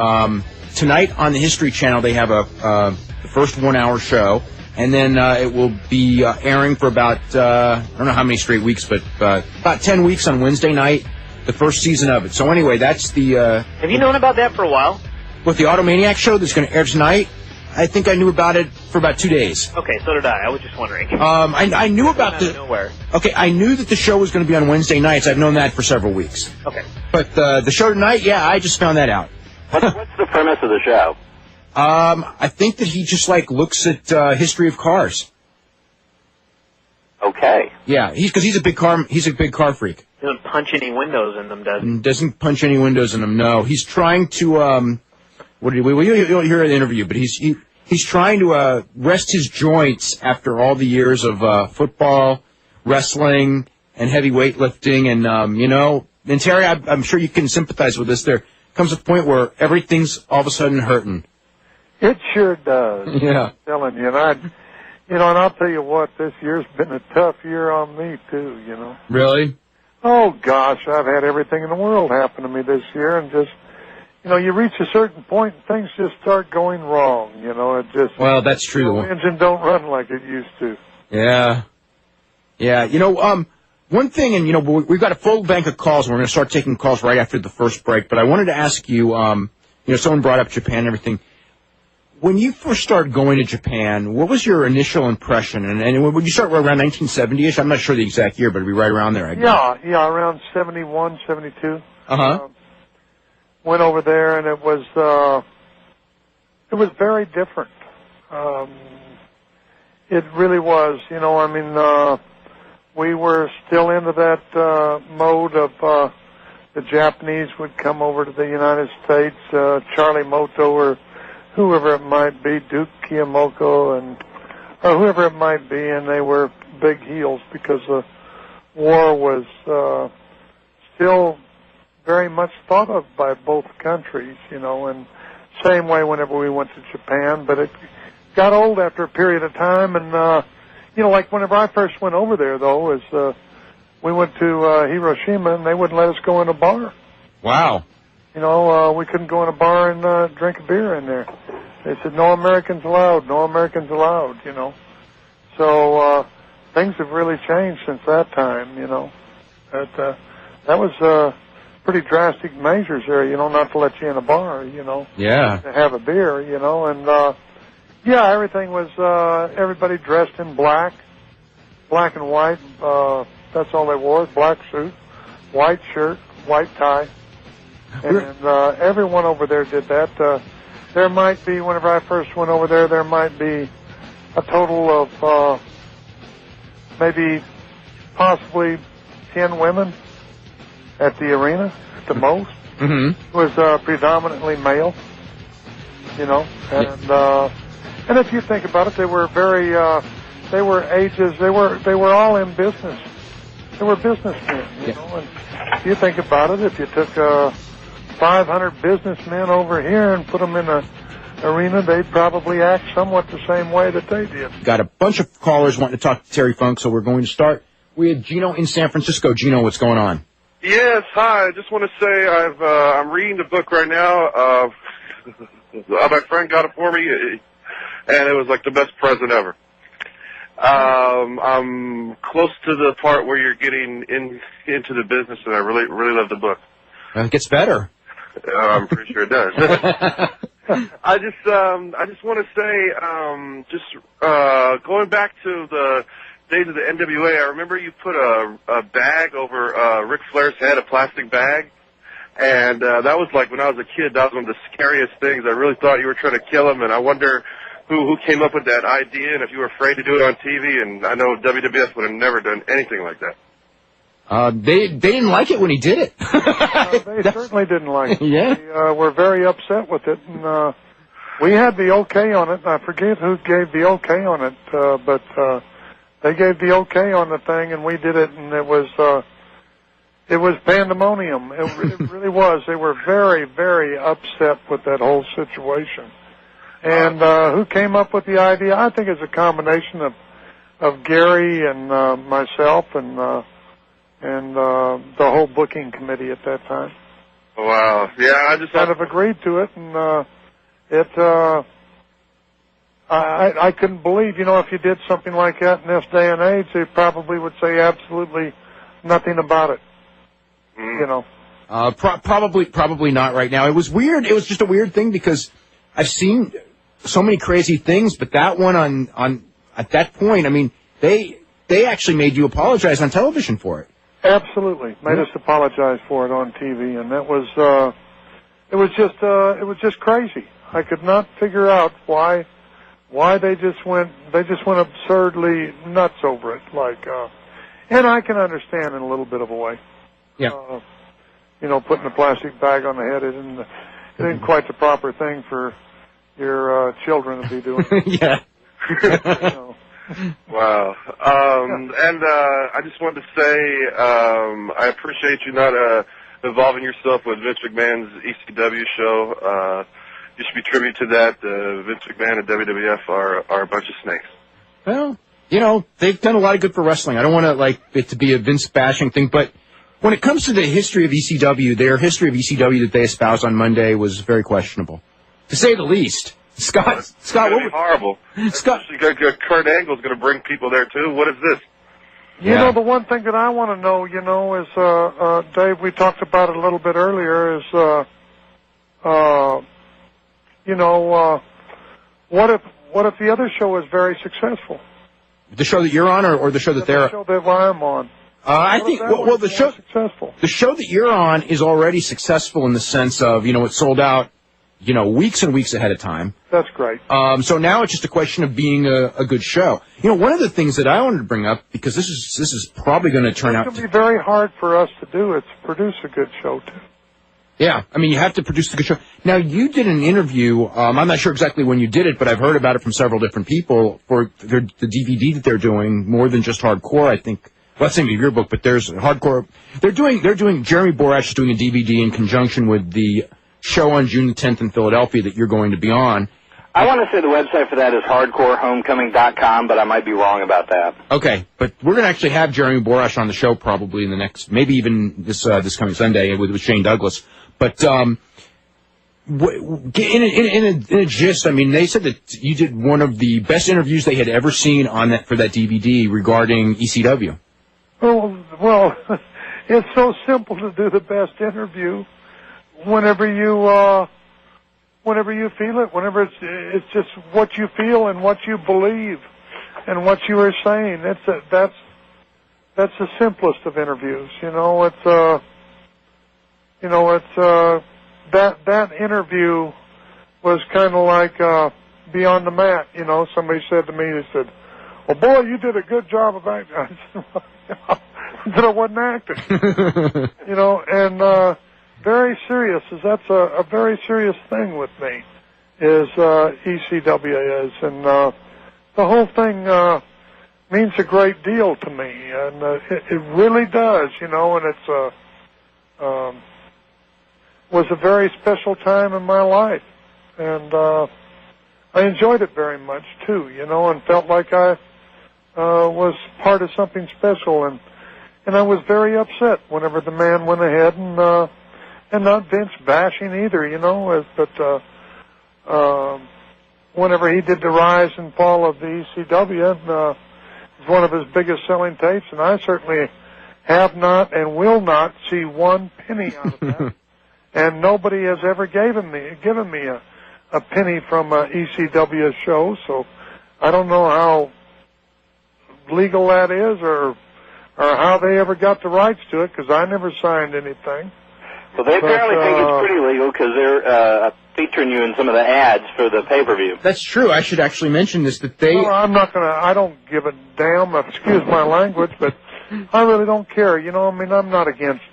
Speaker 1: tonight on the History Channel. They have the first 1 hour show, and then it will be airing for about, I don't know how many straight weeks, but about 10 weeks on Wednesday night, the first season of it. So anyway, that's the...
Speaker 2: Have you known about that for a while?
Speaker 1: With the Automaniac show that's going to air tonight, I think I knew about it for about 2 days.
Speaker 2: Okay, so did I. I was just wondering.
Speaker 1: I knew about the...
Speaker 2: Nowhere.
Speaker 1: Okay, I knew that the show was going to be on Wednesday nights. I've known that for several weeks.
Speaker 2: Okay.
Speaker 1: But the show tonight, yeah, I just found that out.
Speaker 4: What's the premise of the show?
Speaker 1: I think that he just, looks at history of cars.
Speaker 4: Okay.
Speaker 1: Yeah, because he's a big car freak.
Speaker 2: He doesn't punch any windows in them, does he?
Speaker 1: Doesn't punch any windows in them, no. He's trying to, you'll hear in the interview, but he's trying to rest his joints after all the years of football, wrestling, and heavy weightlifting, and, you know, and Terry, I'm sure you can sympathize with this. There comes a point where everything's all of a sudden hurting.
Speaker 5: It sure does.
Speaker 1: Yeah.
Speaker 5: I'm telling you, and I'll tell you what, this year's been a tough year on me too, you know.
Speaker 1: Really?
Speaker 5: Oh gosh, I've had everything in the world happen to me this year, and just, you know, you reach a certain point and things just start going wrong, you know. It just...
Speaker 1: Well, that's true.
Speaker 5: The engine don't run like it used to.
Speaker 1: Yeah. Yeah, you know, one thing, and, you know, we've got a full bank of calls, and we're going to start taking calls right after the first break, but I wanted to ask you, you know, someone brought up Japan and everything. When you first started going to Japan, what was your initial impression? And would you start around 1970-ish? I'm not sure the exact year, but it'd be right around there, I guess.
Speaker 5: Yeah, around 71, 72.
Speaker 1: Uh-huh.
Speaker 5: Went over there, and it was very different. It really was, you know. I mean, we were still into that mode of the Japanese would come over to the United States, Charlie Moto or whoever it might be, Duke Kiyomoko, or whoever it might be, and they were big heels because the war was still very much thought of by both countries, you know, and same way whenever we went to Japan, but it got old after a period of time, and, you know, like whenever I first went over there, though, as we went to Hiroshima, and they wouldn't let us go in a bar.
Speaker 1: Wow.
Speaker 5: You know, we couldn't go in a bar and drink a beer in there. They said, no Americans allowed, no Americans allowed, you know. So things have really changed since that time, you know. That was pretty drastic measures there, you know, not to let you in a bar, you know.
Speaker 1: Yeah.
Speaker 5: To have a beer, you know. And, yeah, everything was, everybody dressed in black and white. That's all they wore, black suit, white shirt, white tie. And everyone over there did that. There might be, whenever I first went over there might be a total of maybe possibly 10 women at the arena, at the most.
Speaker 1: Mm-hmm.
Speaker 5: It was predominantly male, you know. And if you think about it, they were very, they were ages, they were all in business. They were businessmen, you know. And if you think about it, if you took 500 businessmen over here and put them in an arena, they'd probably act somewhat the same way that they did.
Speaker 1: Got a bunch of callers wanting to talk to Terry Funk, so we're going to start. We have Gino in San Francisco. Gino, what's going on?
Speaker 7: Yes, hi. I just want to say I'm reading the book right now. My friend got it for me, and it was like the best present ever. I'm close to the part where you're getting into the business, and I really love the book.
Speaker 1: It gets better.
Speaker 7: I'm pretty sure it does. I just want to say, going back to the days of the NWA, I remember you put a bag over Ric Flair's head, a plastic bag, and that was like when I was a kid, that was one of the scariest things. I really thought you were trying to kill him, and I wonder who came up with that idea, and if you were afraid to do it on TV. And I know WWF would have never done anything like that.
Speaker 1: They didn't like it when he did it.
Speaker 5: They certainly didn't like it.
Speaker 1: Yeah.
Speaker 5: They were very upset with it, and we had the okay on it. I forget who gave the okay on it, but they gave the okay on the thing, and we did it, and it was pandemonium. It really was. They were very, very upset with that whole situation. And who came up with the idea? I think it's a combination of Gary and myself and the whole booking committee at that time.
Speaker 7: Wow. Yeah, I just
Speaker 5: kind of agreed to it, and I couldn't believe, you know, if you did something like that in this day and age, they probably would say absolutely nothing about it. You know.
Speaker 1: Probably not right now. It was weird. It was just a weird thing because I've seen so many crazy things, but that one on at that point, I mean, they actually made you apologize on television for it.
Speaker 5: Absolutely, made us apologize for it on TV, and that was it was just crazy. I could not figure out why they just went absurdly nuts over it. Like, and I can understand in a little bit of a way.
Speaker 1: Yeah.
Speaker 5: You know, putting a plastic bag on the head isn't quite the proper thing for your children to be doing.
Speaker 1: Yeah.
Speaker 5: You know.
Speaker 7: Wow. And I just wanted to say I appreciate you not involving yourself with Vince McMahon's ECW show. You should be tribute to that. Vince McMahon and WWF are a bunch of snakes.
Speaker 1: Well, you know, they've done a lot of good for wrestling. I don't want it to be a Vince bashing thing, but when it comes to the history of ECW, their history of ECW that they espoused on Monday was very questionable, to say the least. Scott,
Speaker 7: it's gonna be horrible.
Speaker 1: Scott,
Speaker 7: Kurt Angle's going to bring people there too. What is this?
Speaker 5: You know, the one thing that I want to know, you know, is Dave. We talked about it a little bit earlier. Is you know, what if the other show is very successful?
Speaker 1: The show that you're on, or the show that they're
Speaker 5: the show that I'm on.
Speaker 1: I think the show
Speaker 5: successful.
Speaker 1: The show that you're on is already successful in the sense of, you know, it sold out, you know, weeks and weeks ahead of time.
Speaker 5: That's great.
Speaker 1: So now it's just a question of being a good show. You know, one of the things that I wanted to bring up, because this is probably going to turn out
Speaker 5: to be very hard for us to do. It's produce a good show too.
Speaker 1: Yeah, I mean, you have to produce a good show. Now, you did an interview. I'm not sure exactly when you did it, but I've heard about it from several different people for the DVD that they're doing. More than just hardcore, I think. Well, that's the name of your book, but there's hardcore. They're doing. Jeremy Borash is doing a DVD in conjunction with the show on June the 10th in Philadelphia that you're going to be on.
Speaker 4: I want to say the website for that is hardcorehomecoming.com, but I might be wrong about that.
Speaker 1: Okay, but we're going to actually have Jeremy Borash on the show probably in the next, maybe even this coming Sunday with Shane Douglas. But in a gist, I mean, they said that you did one of the best interviews they had ever seen on that for that DVD regarding ECW.
Speaker 5: Oh, well, it's so simple to do the best interview whenever you feel it, whenever it's just what you feel and what you believe and what you are saying. That's the simplest of interviews. That interview was kind of like Beyond the Mat. Somebody said to me, they said, "Well, boy, you did a good job of acting." I said, "That I wasn't acting." And very serious, that's a very serious thing with me, is ECW is, and the whole thing means a great deal to me, and it really does, and it's was a very special time in my life, and I enjoyed it very much too, and felt like I was part of something special, and I was very upset whenever the man went ahead and not Vince bashing either, but whenever he did the rise and fall of the ECW, it was one of his biggest selling tapes, and I certainly have not and will not see one penny out of that. And nobody has ever given me a penny from a ECW show, so I don't know how legal that is or how they ever got the rights to it, because I never signed anything.
Speaker 4: Well, they apparently think it's pretty legal because they're featuring you in some of the ads for the pay-per-view.
Speaker 1: That's true. I should actually mention this, that they...
Speaker 5: Well, I don't give a damn, excuse my language, but I really don't care. I'm not against...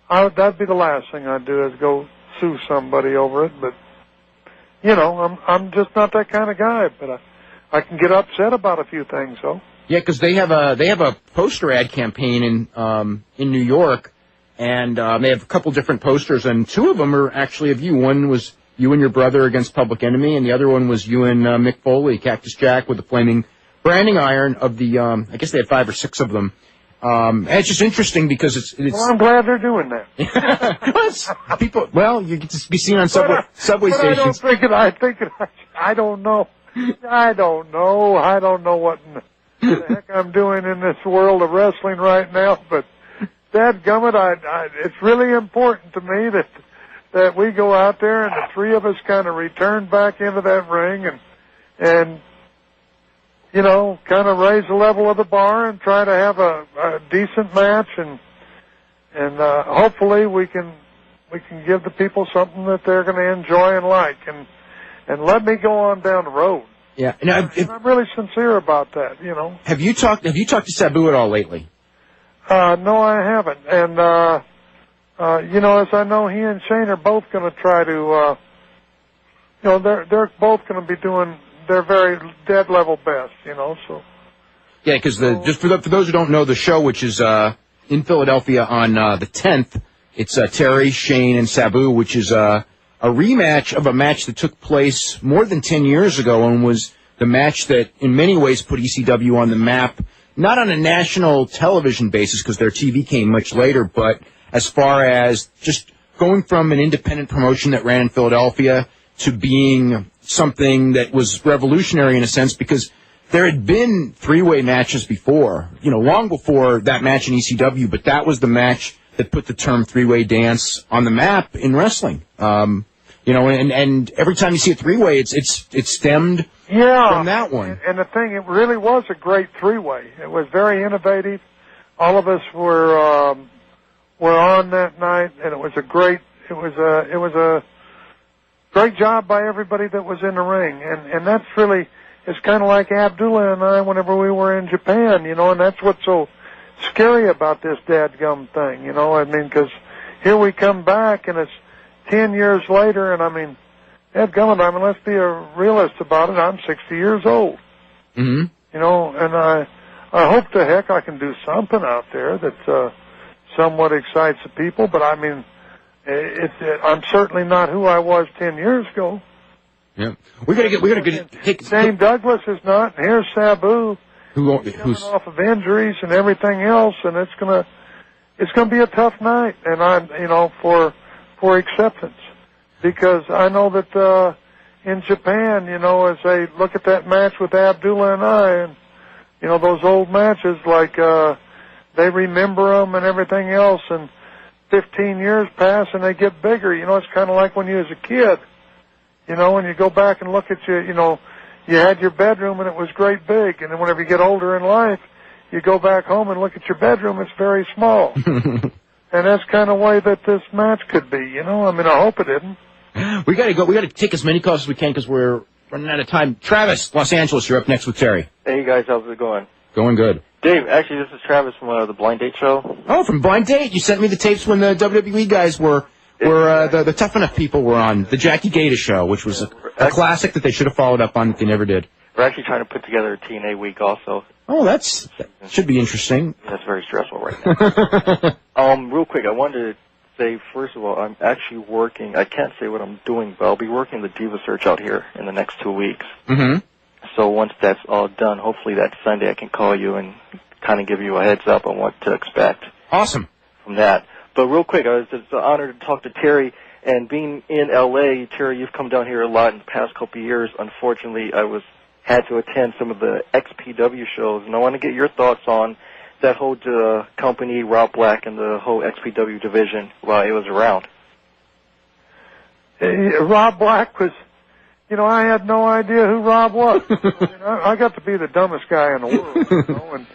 Speaker 5: that'd be the last thing I'd do is go sue somebody over it, but, I'm just not that kind of guy, but I can get upset about a few things, though.
Speaker 1: Yeah, because they have a poster ad campaign in New York, and they have a couple different posters, and two of them are actually of you. One was you and your brother against Public Enemy, and the other one was you and Mick Foley, Cactus Jack, with the flaming branding iron of the, I guess they had 5 or 6 of them. And it's just interesting because it's...
Speaker 5: Well, I'm glad they're doing that.
Speaker 1: People, well, you get to be seen on subway stations.
Speaker 5: I don't know. I don't know what the heck I'm doing in this world of wrestling right now, but dadgummit, it's really important to me that we go out there and the three of us kind of return back into that ring and kind of raise the level of the bar and try to have a decent match and hopefully we can give the people something that they're going to enjoy and like and let me go on down the road.
Speaker 1: Yeah,
Speaker 5: I'm really sincere about that.
Speaker 1: Have you talked to Sabu at all lately?
Speaker 5: No, I haven't. And, as I know, he and Shane are both going to try to, they're both going to be doing their very dead level best, so.
Speaker 1: Yeah, because just for those who don't know, the show, which is in Philadelphia on the 10th, it's Terry, Shane, and Sabu, which is a rematch of a match that took place more than 10 years ago and was the match that in many ways put ECW on the map. Not on a national television basis because their TV came much later, but as far as just going from an independent promotion that ran in Philadelphia to being something that was revolutionary in a sense because there had been three-way matches before, long before that match in ECW, but that was the match that put the term three-way dance on the map in wrestling. And every time you see a three-way, it's stemmed from that one.
Speaker 5: And the thing, it really was a great three-way. It was very innovative. All of us were on that night, and it was a great job by everybody that was in the ring. And that's really, it's kind of like Abdullah and I whenever we were in Japan, and that's what's so scary about this dadgum thing, because here we come back and it's 10 years later, and dadgummit, let's be a realist about it. I'm 60 years old.
Speaker 1: Mm-hmm.
Speaker 5: And I hope to heck I can do something out there that somewhat excites the people, but I'm certainly not who I was 10 years ago.
Speaker 1: Yeah. We gotta get
Speaker 5: Dane Douglas is not. Here's Sabu. Who's off of injuries and everything else, and it's gonna be a tough night, and for acceptance, because I know that in Japan, as they look at that match with Abdullah and I, and those old matches, like they remember them and everything else, and 15 years pass and they get bigger. It's kind of like when you was a kid, and you go back and look at you had your bedroom and it was great big, and then whenever you get older in life, you go back home and look at your bedroom, it's very small. And that's kind of the way that this match could be, I hope it isn't.
Speaker 1: We gotta go. We gotta take as many calls as we can because we're running out of time. Travis, Los Angeles, you're up next with Terry.
Speaker 8: Hey, guys, how's it going?
Speaker 1: Going good.
Speaker 8: Dave, actually, this is Travis from the Blind Date Show.
Speaker 1: Oh, from Blind Date. You sent me the tapes when the WWE guys were the Tough Enough people were on the Jackie Gator show, which was a classic that they should have followed up on that they never did.
Speaker 8: We're actually trying to put together a TNA week also.
Speaker 1: Oh, that should be interesting.
Speaker 8: That's very stressful right now. Real quick, I wanted to say, first of all, I'm actually working. I can't say what I'm doing, but I'll be working the Diva Search out here in the next 2 weeks. Mm-hmm. So once that's all done, hopefully that Sunday I can call you and kind of give you a heads up on what to expect.
Speaker 1: Awesome.
Speaker 8: From that. But real quick, it's an honor to talk to Terry. And being in L.A., Terry, you've come down here a lot in the past couple of years. Unfortunately, I had to attend some of the XPW shows, and I want to get your thoughts on that whole company, Rob Black, and the whole XPW division while it was around.
Speaker 5: Rob Black was, I had no idea who Rob was. I got to be the dumbest guy in the world,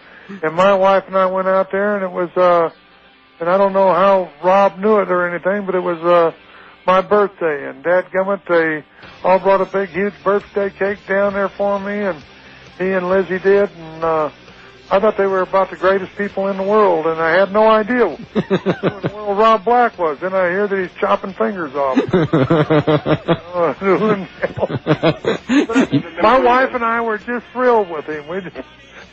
Speaker 5: and my wife and I went out there, and it was, and I don't know how Rob knew it or anything, but it was my birthday, and dadgummit, they all brought a big, huge birthday cake down there for me, and he and Lizzie did, and I thought they were about the greatest people in the world, and I had no idea who in the world Rob Black was. Then I hear that he's chopping fingers off. My wife and I were just thrilled with him. We just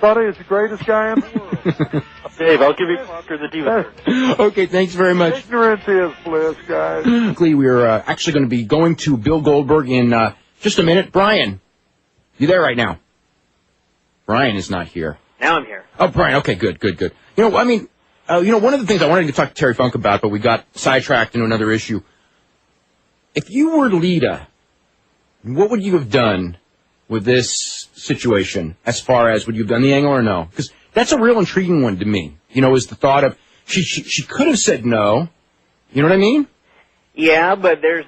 Speaker 5: thought he was the greatest guy in the world.
Speaker 8: Dave, I'll give you after the Diva.
Speaker 1: Okay, thanks very much.
Speaker 5: Ignorance is bliss, guys.
Speaker 1: We're actually going to be going to Bill Goldberg in just a minute. Bryan, you there right now? Bryan is not here.
Speaker 2: Now I'm here.
Speaker 1: Oh, Bryan, okay, good. One of the things I wanted to talk to Terry Funk about, but we got sidetracked into another issue. If you were Lita, what would you have done with this situation as far as would you have done the angle or no? Because that's a real intriguing one to me, is the thought of she could have said no. You know what I mean?
Speaker 2: Yeah, but there's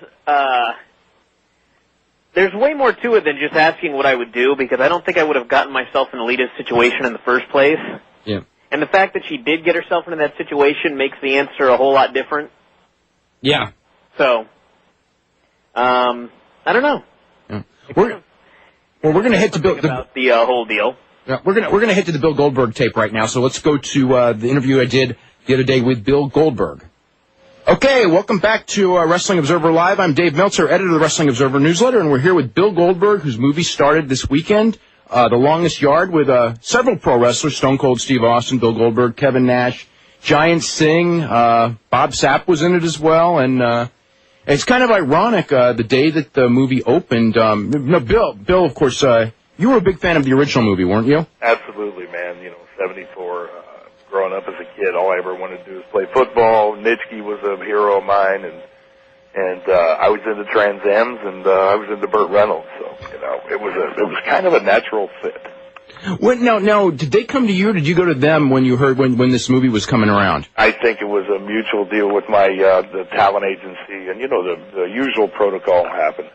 Speaker 2: way more to it than just asking what I would do, because I don't think I would have gotten myself in Alita's situation in the first place.
Speaker 1: Yeah.
Speaker 2: And the fact that she did get herself into that situation makes the answer a whole lot different.
Speaker 1: Yeah.
Speaker 2: So, I don't know.
Speaker 1: Yeah. We're going to head to Bill
Speaker 2: about the whole deal.
Speaker 1: Yeah, we're gonna head to the Bill Goldberg tape right now. So let's go to the interview I did the other day with Bill Goldberg. Okay, welcome back to Wrestling Observer Live. I'm Dave Meltzer, editor of the Wrestling Observer newsletter, and we're here with Bill Goldberg, whose movie started this weekend, The Longest Yard, with several pro wrestlers: Stone Cold Steve Austin, Bill Goldberg, Kevin Nash, Giant Singh, Bob Sapp was in it as well, and it's kind of ironic the day that the movie opened. Bill, of course, you were a big fan of the original movie, weren't you?
Speaker 9: Absolutely, man. 74. Growing up as a kid, all I ever wanted to do was play football. Nitschke was a hero of mine, and I was into Trans Am's, and I was into Burt Reynolds. So it was kind of a natural fit.
Speaker 1: Now, did they come to you, or did you go to them when you heard when this movie was coming around?
Speaker 9: I think it was a mutual deal with my the talent agency, and the usual protocol happened.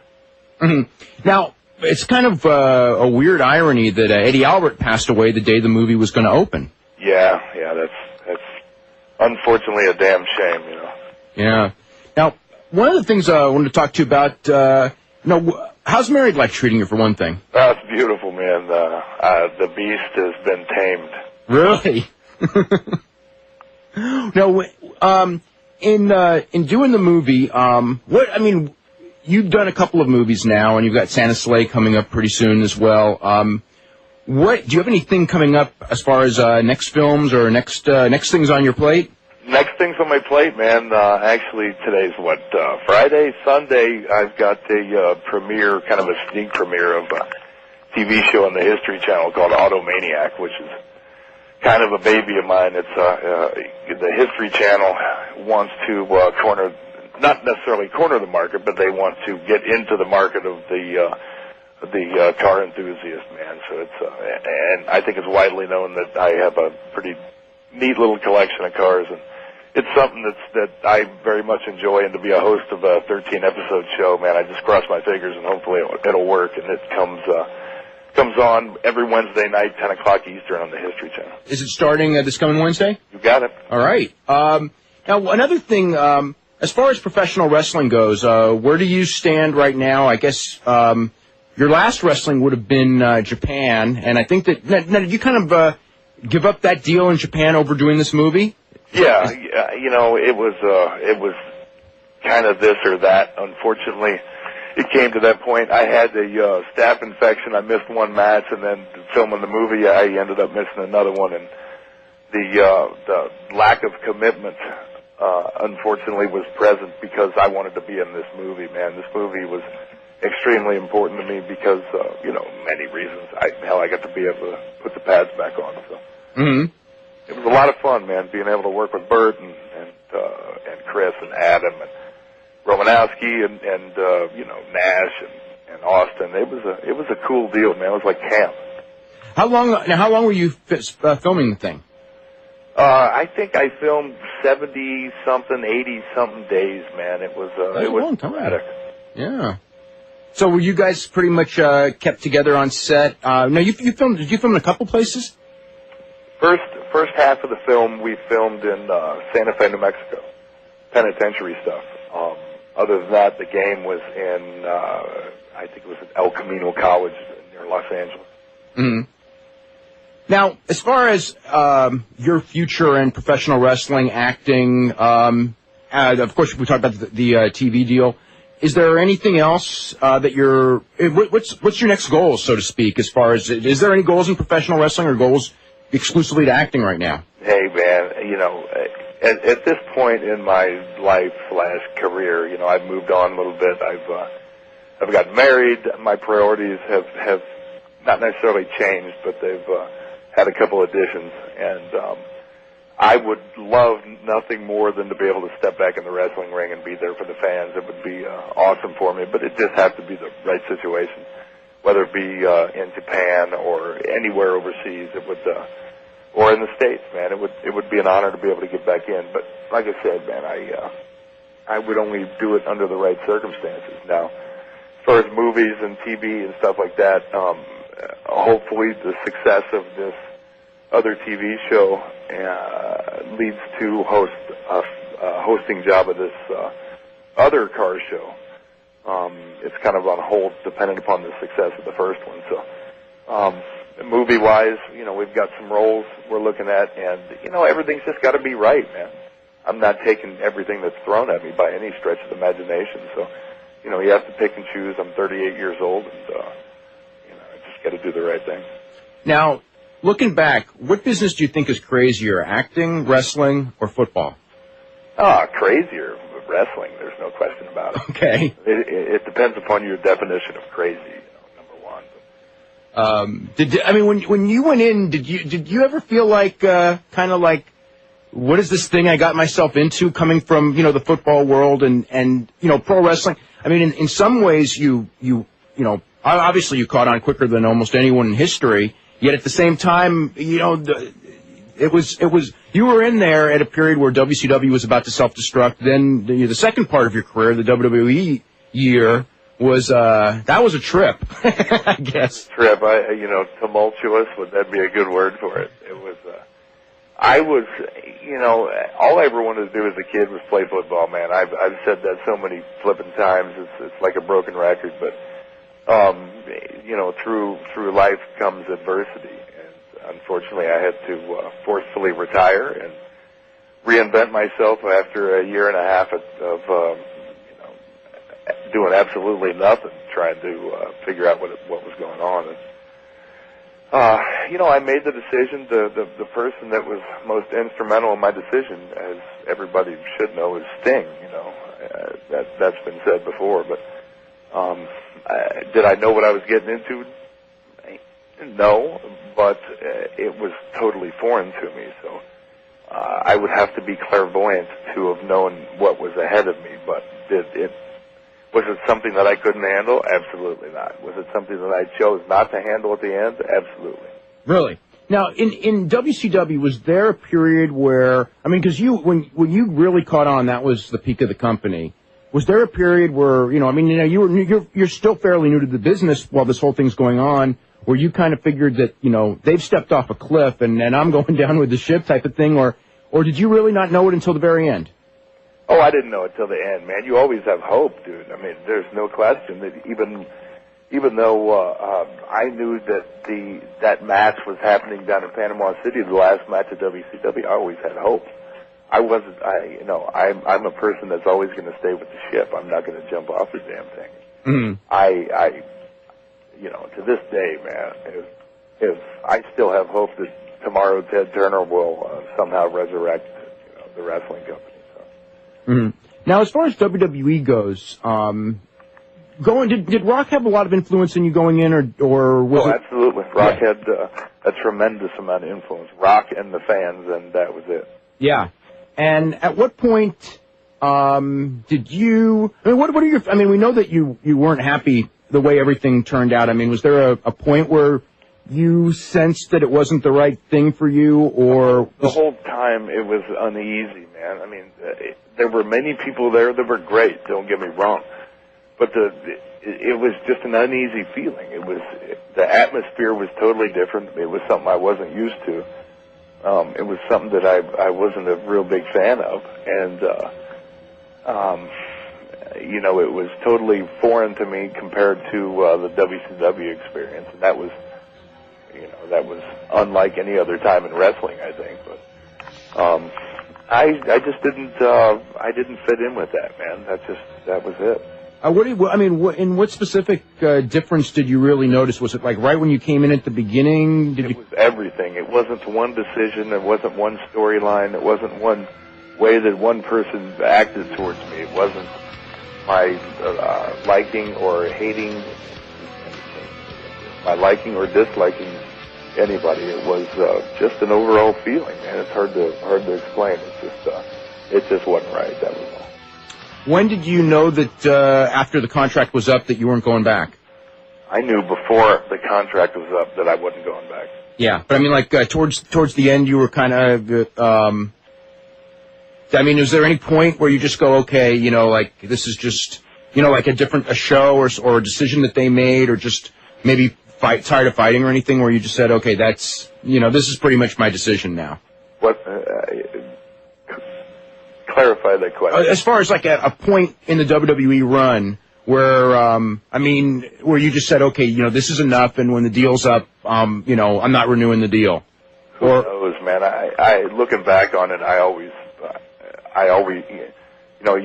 Speaker 1: Mm-hmm. Now, it's kind of a weird irony that Eddie Albert passed away the day the movie was going to open.
Speaker 9: Yeah, that's unfortunately a damn shame,
Speaker 1: Yeah. Now, one of the things I wanted to talk to you about, how's married life treating you, for one thing?
Speaker 9: That's beautiful, man. The beast has been tamed.
Speaker 1: Really? Now, in doing the movie, you've done a couple of movies now, and you've got Santa Slay coming up pretty soon as well. Do you have anything coming up as far as next films or next things on your plate?
Speaker 9: Next things on my plate, man. Actually, today's what, Friday, Sunday. I've got a premiere, kind of a sneak premiere of a TV show on the History Channel called Automaniac, which is kind of a baby of mine. It's the History Channel wants to not necessarily corner the market, but they want to get into the market of the car enthusiast, man. So it's and I think it's widely known that I have a pretty neat little collection of cars, and it's something that I very much enjoy. And to be a host of a 13-episode show, man, I just cross my fingers and hopefully it'll work. And it comes on every Wednesday night, 10 o'clock Eastern on the History Channel.
Speaker 1: Is it starting this coming Wednesday?
Speaker 9: You got it.
Speaker 1: All right. Now, another thing, as far as professional wrestling goes, where do you stand right now? I guess your last wrestling would have been Japan, and I think that now, did you kind of give up that deal in Japan over doing this movie?
Speaker 9: Yeah, you know, it was kind of this or that. Unfortunately, it came to that point. I had a staph infection. I missed one match, and then filming the movie, I ended up missing another one. And the lack of commitment, unfortunately, was present because I wanted to be in this movie. Man, this movie was extremely important to me because, you know, many reasons. I got to be able to put the pads back on. So it was a lot of fun, man, being able to work with Bert and Chris and Adam and Romanowski and you know, Nash and Austin. It was a cool deal, man. It was like camp.
Speaker 1: How long were you filming the thing?
Speaker 9: I think I filmed 70-something, 80-something days, man. It was
Speaker 1: a long time.
Speaker 9: Dramatic.
Speaker 1: Yeah. So were you guys pretty much kept together on set? No, did you film in a couple places?
Speaker 9: First half of the film we filmed in Santa Fe, New Mexico, penitentiary stuff. Other than that, the game was in I think it was at El Camino College near Los Angeles.
Speaker 1: Mm-hmm. Now, as far as your future in professional wrestling, acting, of course we talked about the TV deal. Is there anything else that what's your next goal, so to speak, as far as, is there any goals in professional wrestling or goals exclusively to acting right now?
Speaker 9: Hey, man, you know, at this point in my life / career, you know, I've moved on a little bit. I've gotten married. My priorities have not necessarily changed, but they've had a couple additions, and I would love nothing more than to be able to step back in the wrestling ring and be there for the fans. It would be awesome for me, but it just has to be the right situation, whether it be in Japan or anywhere overseas. It would, or in the States, man. It would be an honor to be able to get back in. But like I said, man, I would only do it under the right circumstances. Now, as far as movies and TV and stuff like that, hopefully the success of this other TV show leads to hosting job of this other car show. It's kind of on hold dependent upon the success of the first one. So movie-wise, you know, we've got some roles we're looking at, and, you know, everything's just got to be right, man. I'm not taking everything that's thrown at me by any stretch of the imagination. So, you know, you have to pick and choose. I'm 38 years old, and, you know, I just got to do the right thing.
Speaker 1: Now, looking back, what business do you think is crazier, acting, wrestling, or football?
Speaker 9: Crazier wrestling. There's no question about it.
Speaker 1: Okay.
Speaker 9: It depends upon your definition of crazy.
Speaker 1: When you went in, did you ever feel like kind of like, what is this thing I got myself into, coming from, you know, the football world and you know, pro wrestling? I mean, in some ways you know, obviously you caught on quicker than almost anyone in history. Yet at the same time, you know, it was you were in there at a period where WCW was about to self-destruct. Then the second part of your career, the WWE year, was that was a trip, I guess.
Speaker 9: Trip, you know, tumultuous. Would that be a good word for it? It was. I was, you know, all I ever wanted to do as a kid was play football. Man, I've said that so many flipping times. It's like a broken record, but. You know, through life comes adversity, and unfortunately I had to forcefully retire and reinvent myself after a year and a half of you know, doing absolutely nothing, trying to figure out what was going on. And, I made the decision. The person that was most instrumental in my decision, as everybody should know, is Sting. That's been said before. But did I know what I was getting into? No, but it was totally foreign to me. So I would have to be clairvoyant to have known what was ahead of me. But was it something that I couldn't handle? Absolutely not. Was it something that I chose not to handle at the end? Absolutely.
Speaker 1: Really? Now, in WCW, was there a period where, because when you really caught on, that was the peak of the company. Was there a period where, you're still fairly new to the business while this whole thing's going on, where you kind of figured that, they've stepped off a cliff and I'm going down with the ship type of thing, or did you really not know it until the very end?
Speaker 9: Oh, I didn't know it till the end, man. You always have hope, dude. There's no question that even though I knew that that match was happening down in Panama City, the last match at WCW, I always had hope. I'm a person that's always going to stay with the ship. I'm not going to jump off the damn thing. Mm-hmm. To this day, man, if I still have hope that tomorrow Ted Turner will somehow resurrect the wrestling company.
Speaker 1: Mm-hmm. Now, as far as WWE goes, did Rock have a lot of influence in you going in, or was it?
Speaker 9: Absolutely. Rock had a tremendous amount of influence. Rock and the fans, and that was it.
Speaker 1: Yeah. And at what point did you? What are your? We know that you weren't happy the way everything turned out. Was there a point where you sensed that it wasn't the right thing for you, or
Speaker 9: the whole time it was uneasy, man? There were many people there that were great. Don't get me wrong, but it was just an uneasy feeling. The atmosphere was totally different. It was something I wasn't used to. It was something that I wasn't a real big fan of, and it was totally foreign to me compared to the WCW experience, and that was unlike any other time in wrestling, I think. But I just didn't fit in with that, man. That was it.
Speaker 1: In what specific difference did you really notice? Was it like right when you came in at the beginning?
Speaker 9: It was everything. It wasn't one decision. It wasn't one storyline. It wasn't one way that one person acted towards me. It wasn't my liking or hating, my liking or disliking anybody. It was just an overall feeling, man. It's hard to explain. It just wasn't right. That was all.
Speaker 1: When did you know that after the contract was up that you weren't going back?
Speaker 9: I knew before the contract was up that I wasn't going back.
Speaker 1: Yeah, but towards the end, you were kind of. Is there any point where you just go, okay, this is just, like a show or a decision that they made, or just maybe tired of fighting or anything, where you just said, okay, that's, this is pretty much my decision now?
Speaker 9: What? Clarify that question.
Speaker 1: As far as like a point in the WWE run where, where you just said, okay, this is enough, and when the deal's up, I'm not renewing the deal.
Speaker 9: Who knows, man? I looking back on it, I always,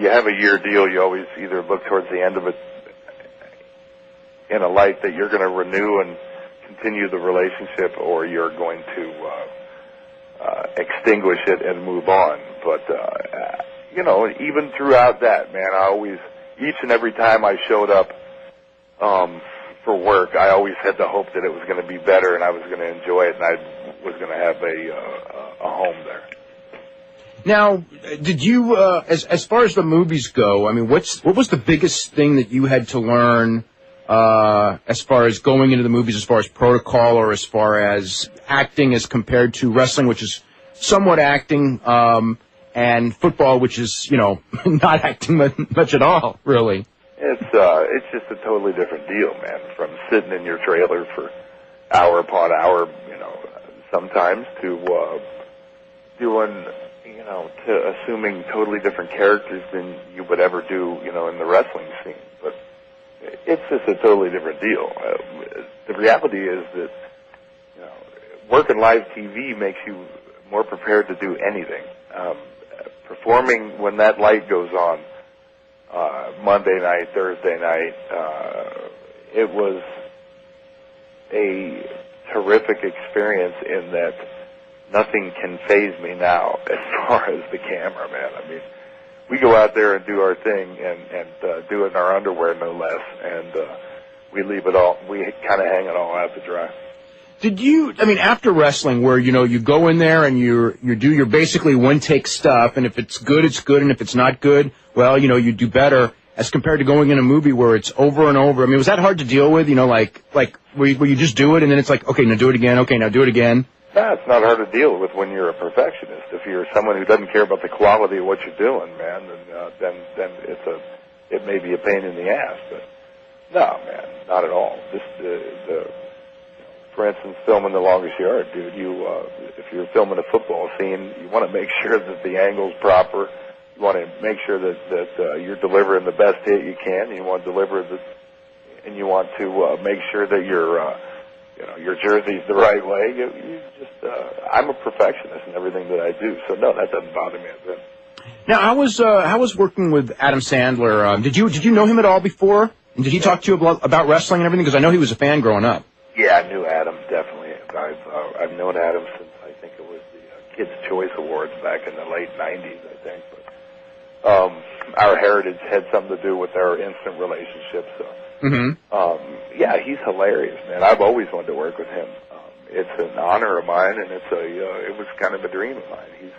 Speaker 9: you have a year deal, you always either look towards the end of it in a light that you're going to renew and continue the relationship, or you're going to extinguish it and move on. But, even throughout that, man, each and every time I showed up for work, I always had the hope that it was going to be better and I was going to enjoy it and I was going to have a home there.
Speaker 1: Now, did you, as far as the movies go, what was the biggest thing that you had to learn as far as going into the movies, as far as protocol or as far as acting as compared to wrestling, which is somewhat acting, and football, which is, not acting much at all, really?
Speaker 9: It's just a totally different deal, man, from sitting in your trailer for hour upon hour, sometimes to doing, to assuming totally different characters than you would ever do, in the wrestling scene. But it's just a totally different deal. The reality is that, working live TV makes you more prepared to do anything. Performing when that light goes on, Monday night, Thursday night, it was a terrific experience in that nothing can faze me now as far as the camera, man. I mean, we go out there and do our thing and do it in our underwear, no less, and we leave it all, we kind of hang it all out to dry.
Speaker 1: Did you, I mean, after wrestling where, you know, you go in there and you do your basically one-take stuff, and if it's good, it's good, and if it's not good, well, you know, you do better, as compared to going in a movie where it's over and over. I mean, was that hard to deal with, you know, like where you just do it and then it's like, okay, now do it again, okay, now do it again?
Speaker 9: No, it's not hard to deal with when you're a perfectionist. If you're someone who doesn't care about the quality of what you're doing, man, then it may be a pain in the ass, but no, man, not at all. Just for instance, filming The Longest Yard, dude, if you're filming a football scene, you want to make sure that the angle's proper. You want to make sure that you're delivering the best hit you can. You want to and you want to make sure that your jersey's the right way. I'm a perfectionist in everything that I do, so no, that doesn't bother me a bit.
Speaker 1: Now, I was working with Adam Sandler. Did you know him at all before? And did he talk to you about wrestling and everything? Because I know he was a fan growing up.
Speaker 9: Yeah, I knew Adam, definitely. I've known Adam since I think it was the Kids' Choice Awards back in the late 90s, I think. But our heritage had something to do with our instant relationship. So, yeah, he's hilarious, man. I've always wanted to work with him. It's an honor of mine, and it was kind of a dream of mine.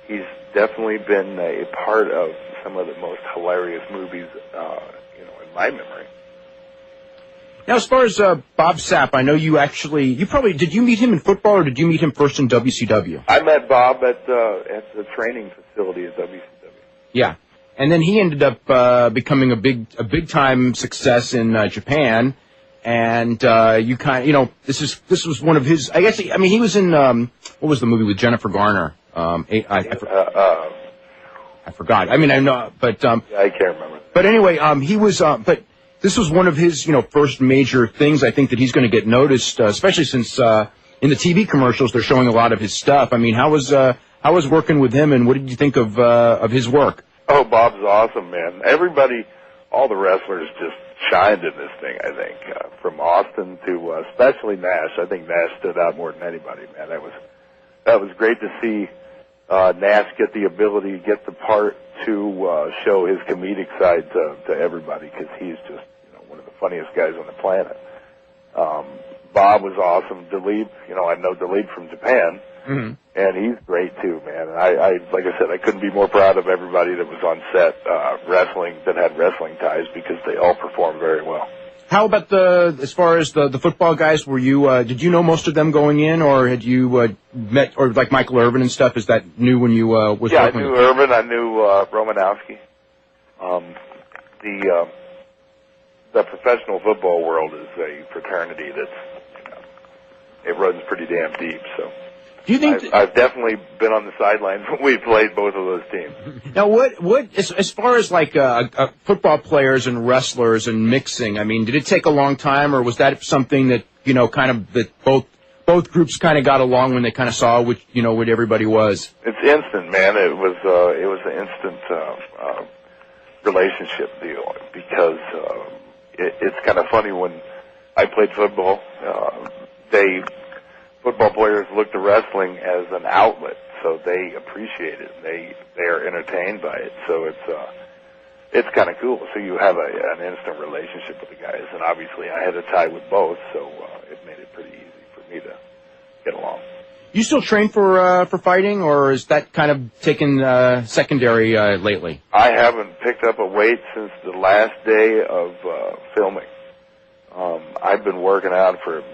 Speaker 9: He's definitely been a part of some of the most hilarious movies, in my memory.
Speaker 1: Now, as far as Bob Sapp, I know you did you meet him in football or did you meet him first in WCW?
Speaker 9: I met Bob at the training facility at WCW. Yeah.
Speaker 1: And then he ended up becoming a big time success in Japan, and you kind of, this was one of his. I guess he was in what was the movie with Jennifer Garner? I forgot. I mean, I know, but
Speaker 9: yeah, I can't remember.
Speaker 1: But anyway, he was. But this was one of his, first major things. I think that he's going to get noticed, especially since in the TV commercials they're showing a lot of his stuff. I mean, how was working with him, and what did you think of his work?
Speaker 9: Oh, Bob's awesome, man. Everybody, all the wrestlers just shined in this thing, I think, from Austin to especially Nash. I think Nash stood out more than anybody, man. That was great to see Nash get the ability to get the part to show his comedic side to everybody, because he's just one of the funniest guys on the planet. Bob was awesome. Dilip, I know Dilip from Japan. Mm-hmm. And he's great too, man. And I like I said, I couldn't be more proud of everybody that was on set that had wrestling ties, because they all performed very well.
Speaker 1: How about as far as the football guys? Were you did you know most of them going in, or had you met, or like Michael Irvin and stuff? Is that new when you was?
Speaker 9: Yeah, I knew Irvin. I knew Romanowski. The professional football world is a fraternity that's it runs pretty damn deep. So.
Speaker 1: Do you think
Speaker 9: I've definitely been on the sidelines when we played both of those teams.
Speaker 1: Now, what as far as like football players and wrestlers and mixing? I mean, did it take a long time, or was that something that that both groups kind of got along when they kind of saw what everybody was?
Speaker 9: It's instant, man. It was an instant relationship deal, because it's kind of funny when I played football. Football players look to wrestling as an outlet, so they appreciate it. They are entertained by it, so it's kind of cool. So you have an instant relationship with the guys, and obviously I had a tie with both, so it made it pretty easy for me to get along.
Speaker 1: You still train for fighting, or is that kind of taken secondary lately?
Speaker 9: I haven't picked up a weight since the last day of filming. I've been working out for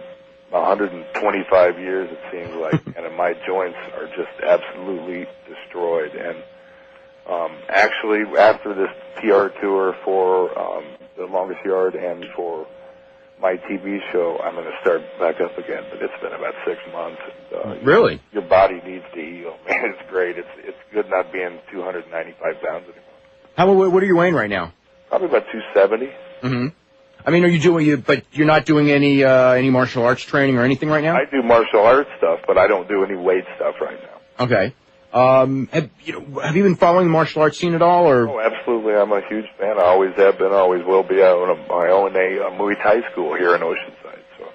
Speaker 9: 125 years, it seems like, and my joints are just absolutely destroyed. And actually, after this PR tour for The Longest Yard and for my TV show, I'm going to start back up again. But it's been about 6 months. And,
Speaker 1: really?
Speaker 9: Your body needs to heal, man. It's great. It's good not being 295 pounds anymore.
Speaker 1: What are you weighing right now?
Speaker 9: Probably about 270.
Speaker 1: Mm-hmm. I mean, but you're not doing any martial arts training or anything right now?
Speaker 9: I do martial arts stuff, but I don't do any weight stuff right now.
Speaker 1: Okay. Have you been following the martial arts scene at all, or?
Speaker 9: Oh, absolutely. I'm a huge fan. I always have been, always will be. I own a Muay Thai school here in Oceanside, so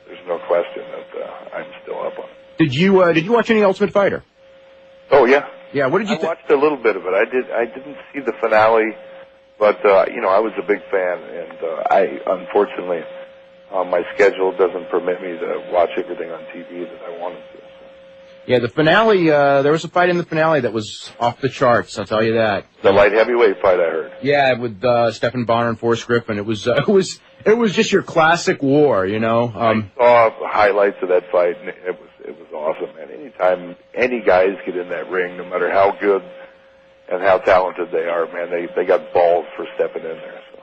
Speaker 9: there's no question that I'm still up on it.
Speaker 1: Did you watch any Ultimate Fighter?
Speaker 9: Oh yeah.
Speaker 1: Yeah. What did you
Speaker 9: think? I watched a little bit of it. I didn't see the finale, but I was a big fan, and I unfortunately my schedule doesn't permit me to watch everything on TV that I wanted to. So.
Speaker 1: Yeah, the finale. There was a fight in the finale that was off the charts. I'll tell you that.
Speaker 9: The light heavyweight fight, I heard.
Speaker 1: Yeah, with Stephen Bonner and Forrest Griffin. It was just your classic war, you know.
Speaker 9: I saw highlights of that fight, and it was awesome. And anytime any guys get in that ring, no matter how good and how talented they are, man, they got balls for stepping in there. So.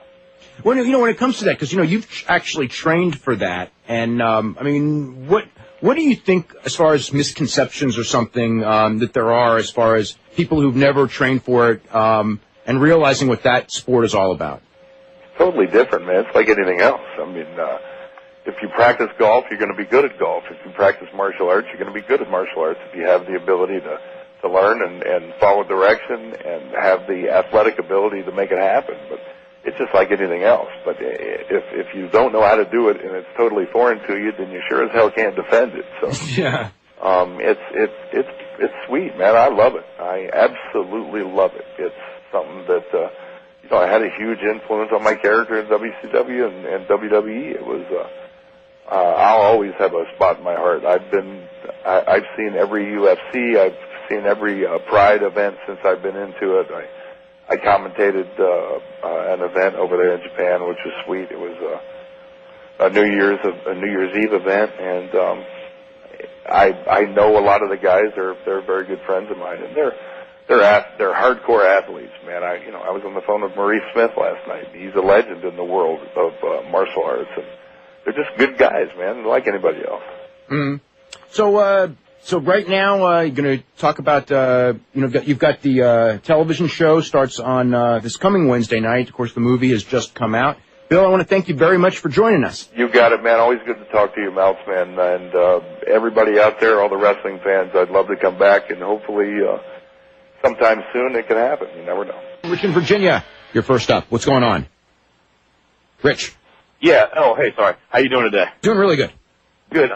Speaker 1: Well, when it comes to that, because you've actually trained for that, and I mean, what do you think as far as misconceptions or something that there are as far as people who've never trained for it and realizing what that sport is all about?
Speaker 9: Totally different, man. It's like anything else. I mean, if you practice golf, you're going to be good at golf. If you practice martial arts, you're going to be good at martial arts. If you have the ability to learn and follow direction and have the athletic ability to make it happen. But it's just like anything else. But if you don't know how to do it and it's totally foreign to you, then you sure as hell can't defend it. So
Speaker 1: yeah,
Speaker 9: it's sweet, man. I love it. I absolutely love it. It's something that I had a huge influence on my character in WCW and WWE. It was I'll always have a spot in my heart. I've seen every UFC. I've seen every Pride event since I've been into it. I commentated an event over there in Japan, which was sweet. It was a New Year's Eve event, and I know a lot of the guys. They're very good friends of mine, and they're hardcore athletes, man. I was on the phone with Maurice Smith last night. He's a legend in the world of martial arts, and they're just good guys, man, like anybody else.
Speaker 1: Mm-hmm. So right now, you're going to talk about, you've got the television show starts on this coming Wednesday night. Of course, the movie has just come out. Bill, I want to thank you very much for joining us.
Speaker 9: You got it, man. Always good to talk to you, Mouse, man. And everybody out there, all the wrestling fans, I'd love to come back, and hopefully sometime soon it can happen. You never know.
Speaker 1: Rich in Virginia, you're first up. What's going on? Rich.
Speaker 10: Yeah. Oh, hey, sorry. How you doing today?
Speaker 1: Doing really good.
Speaker 10: Good.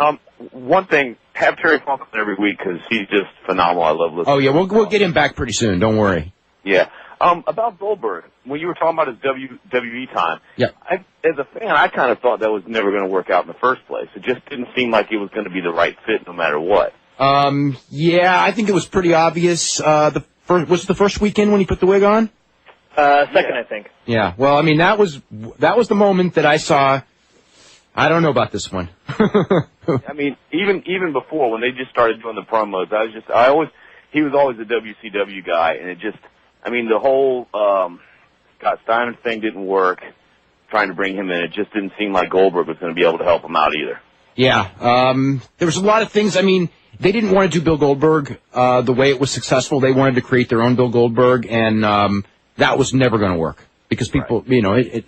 Speaker 10: One thing, have Terry Funk on every week because he's just phenomenal. I love listening.
Speaker 1: Oh, yeah, we'll get him back pretty soon. Don't worry.
Speaker 10: Yeah. About Goldberg, when you were talking about his WWE time,
Speaker 1: yeah.
Speaker 10: As a fan, I kind of thought that was never going to work out in the first place. It just didn't seem like it was going to be the right fit no matter what.
Speaker 1: Yeah, I think it was pretty obvious. Was it the first weekend when he put the wig on?
Speaker 2: Second, I think.
Speaker 1: Yeah. Well, I mean, that was the moment that I saw. I don't know about this one.
Speaker 10: I mean, even before when they just started doing the promos, he was always a WCW guy, and it just, I mean, the whole Scott Steiner thing didn't work. Trying to bring him in, it just didn't seem like Goldberg was going to be able to help him out either.
Speaker 1: Yeah. There was a lot of things. I mean, they didn't want to do Bill Goldberg the way it was successful. They wanted to create their own Bill Goldberg, and that was never going to work because people, right.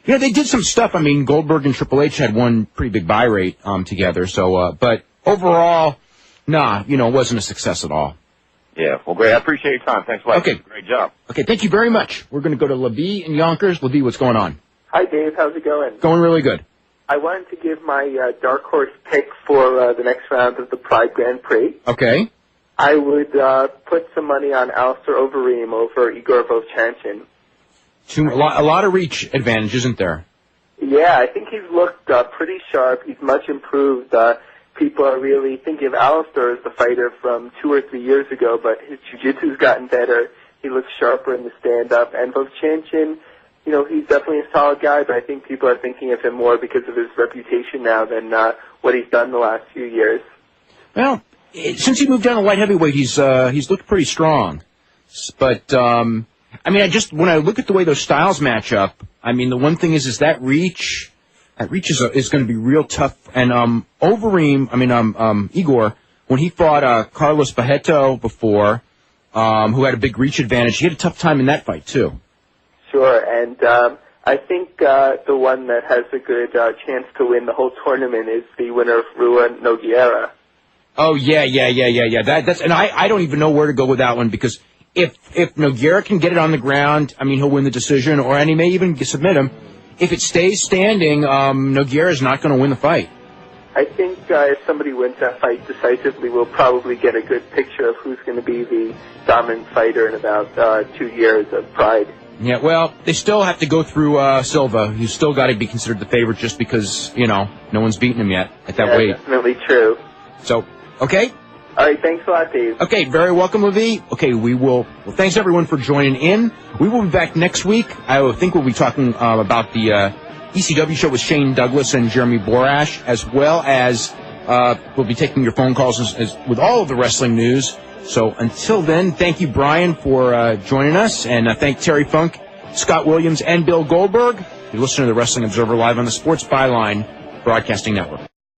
Speaker 1: They did some stuff. I mean, Goldberg and Triple H had one pretty big buy rate together. So, but overall, it wasn't a success at all.
Speaker 10: Yeah, well, great. I appreciate your time. Thanks a lot.
Speaker 1: Okay.
Speaker 10: Great job.
Speaker 1: Okay, thank you very much. We're going to go to LeBee in Yonkers. LeBee, what's going on?
Speaker 11: Hi, Dave. How's it going?
Speaker 1: Going really good.
Speaker 11: I wanted to give my dark horse pick for the next round of the Pride Grand Prix.
Speaker 1: Okay.
Speaker 11: I would put some money on Alistair Overeem over Igor Vovchanchyn.
Speaker 1: A lot of reach advantage, isn't there?
Speaker 11: Yeah, I think he's looked pretty sharp. He's much improved. People are really thinking of Alistair as the fighter from 2 or 3 years ago, but his jiu-jitsu's gotten better. He looks sharper in the stand-up. And Vovchanchyn, he's definitely a solid guy, but I think people are thinking of him more because of his reputation now than what he's done the last few years.
Speaker 1: Well, since he moved down to light heavyweight, he's looked pretty strong. But I mean, when I look at the way those styles match up, I mean, the one thing is that reach is going to be real tough. And Overeem, Igor, when he fought Carlos Barreto before, who had a big reach advantage, he had a tough time in that fight too.
Speaker 11: Sure, and I think the one that has a good chance to win the whole tournament is the winner of Rua Nogueira.
Speaker 1: Oh yeah. That's and I don't even know where to go with that one because if Nogueira can get it on the ground, I mean he'll win the decision, and he may even submit him. if it stays standing, Nogueira's not going to win the fight.
Speaker 11: I think if somebody wins that fight decisively, we'll probably get a good picture of who's going to be the dominant fighter in about 2 years of Pride.
Speaker 1: Yeah, well, they still have to go through Silva. He's still got to be considered the favorite just because, no one's beaten him yet at that weight.
Speaker 11: Definitely true.
Speaker 1: So, okay?
Speaker 11: All right, thanks a lot, Dave.
Speaker 1: Okay, very welcome, Levi. Okay, well, thanks everyone for joining in. We will be back next week. I think we'll be talking about the ECW show with Shane Douglas and Jeremy Borash, as well as we'll be taking your phone calls as with all of the wrestling news. So until then, thank you, Bryan, for joining us, and thank Terry Funk, Scott Williams, and Bill Goldberg. You listen to the Wrestling Observer live on the Sports Byline Broadcasting Network.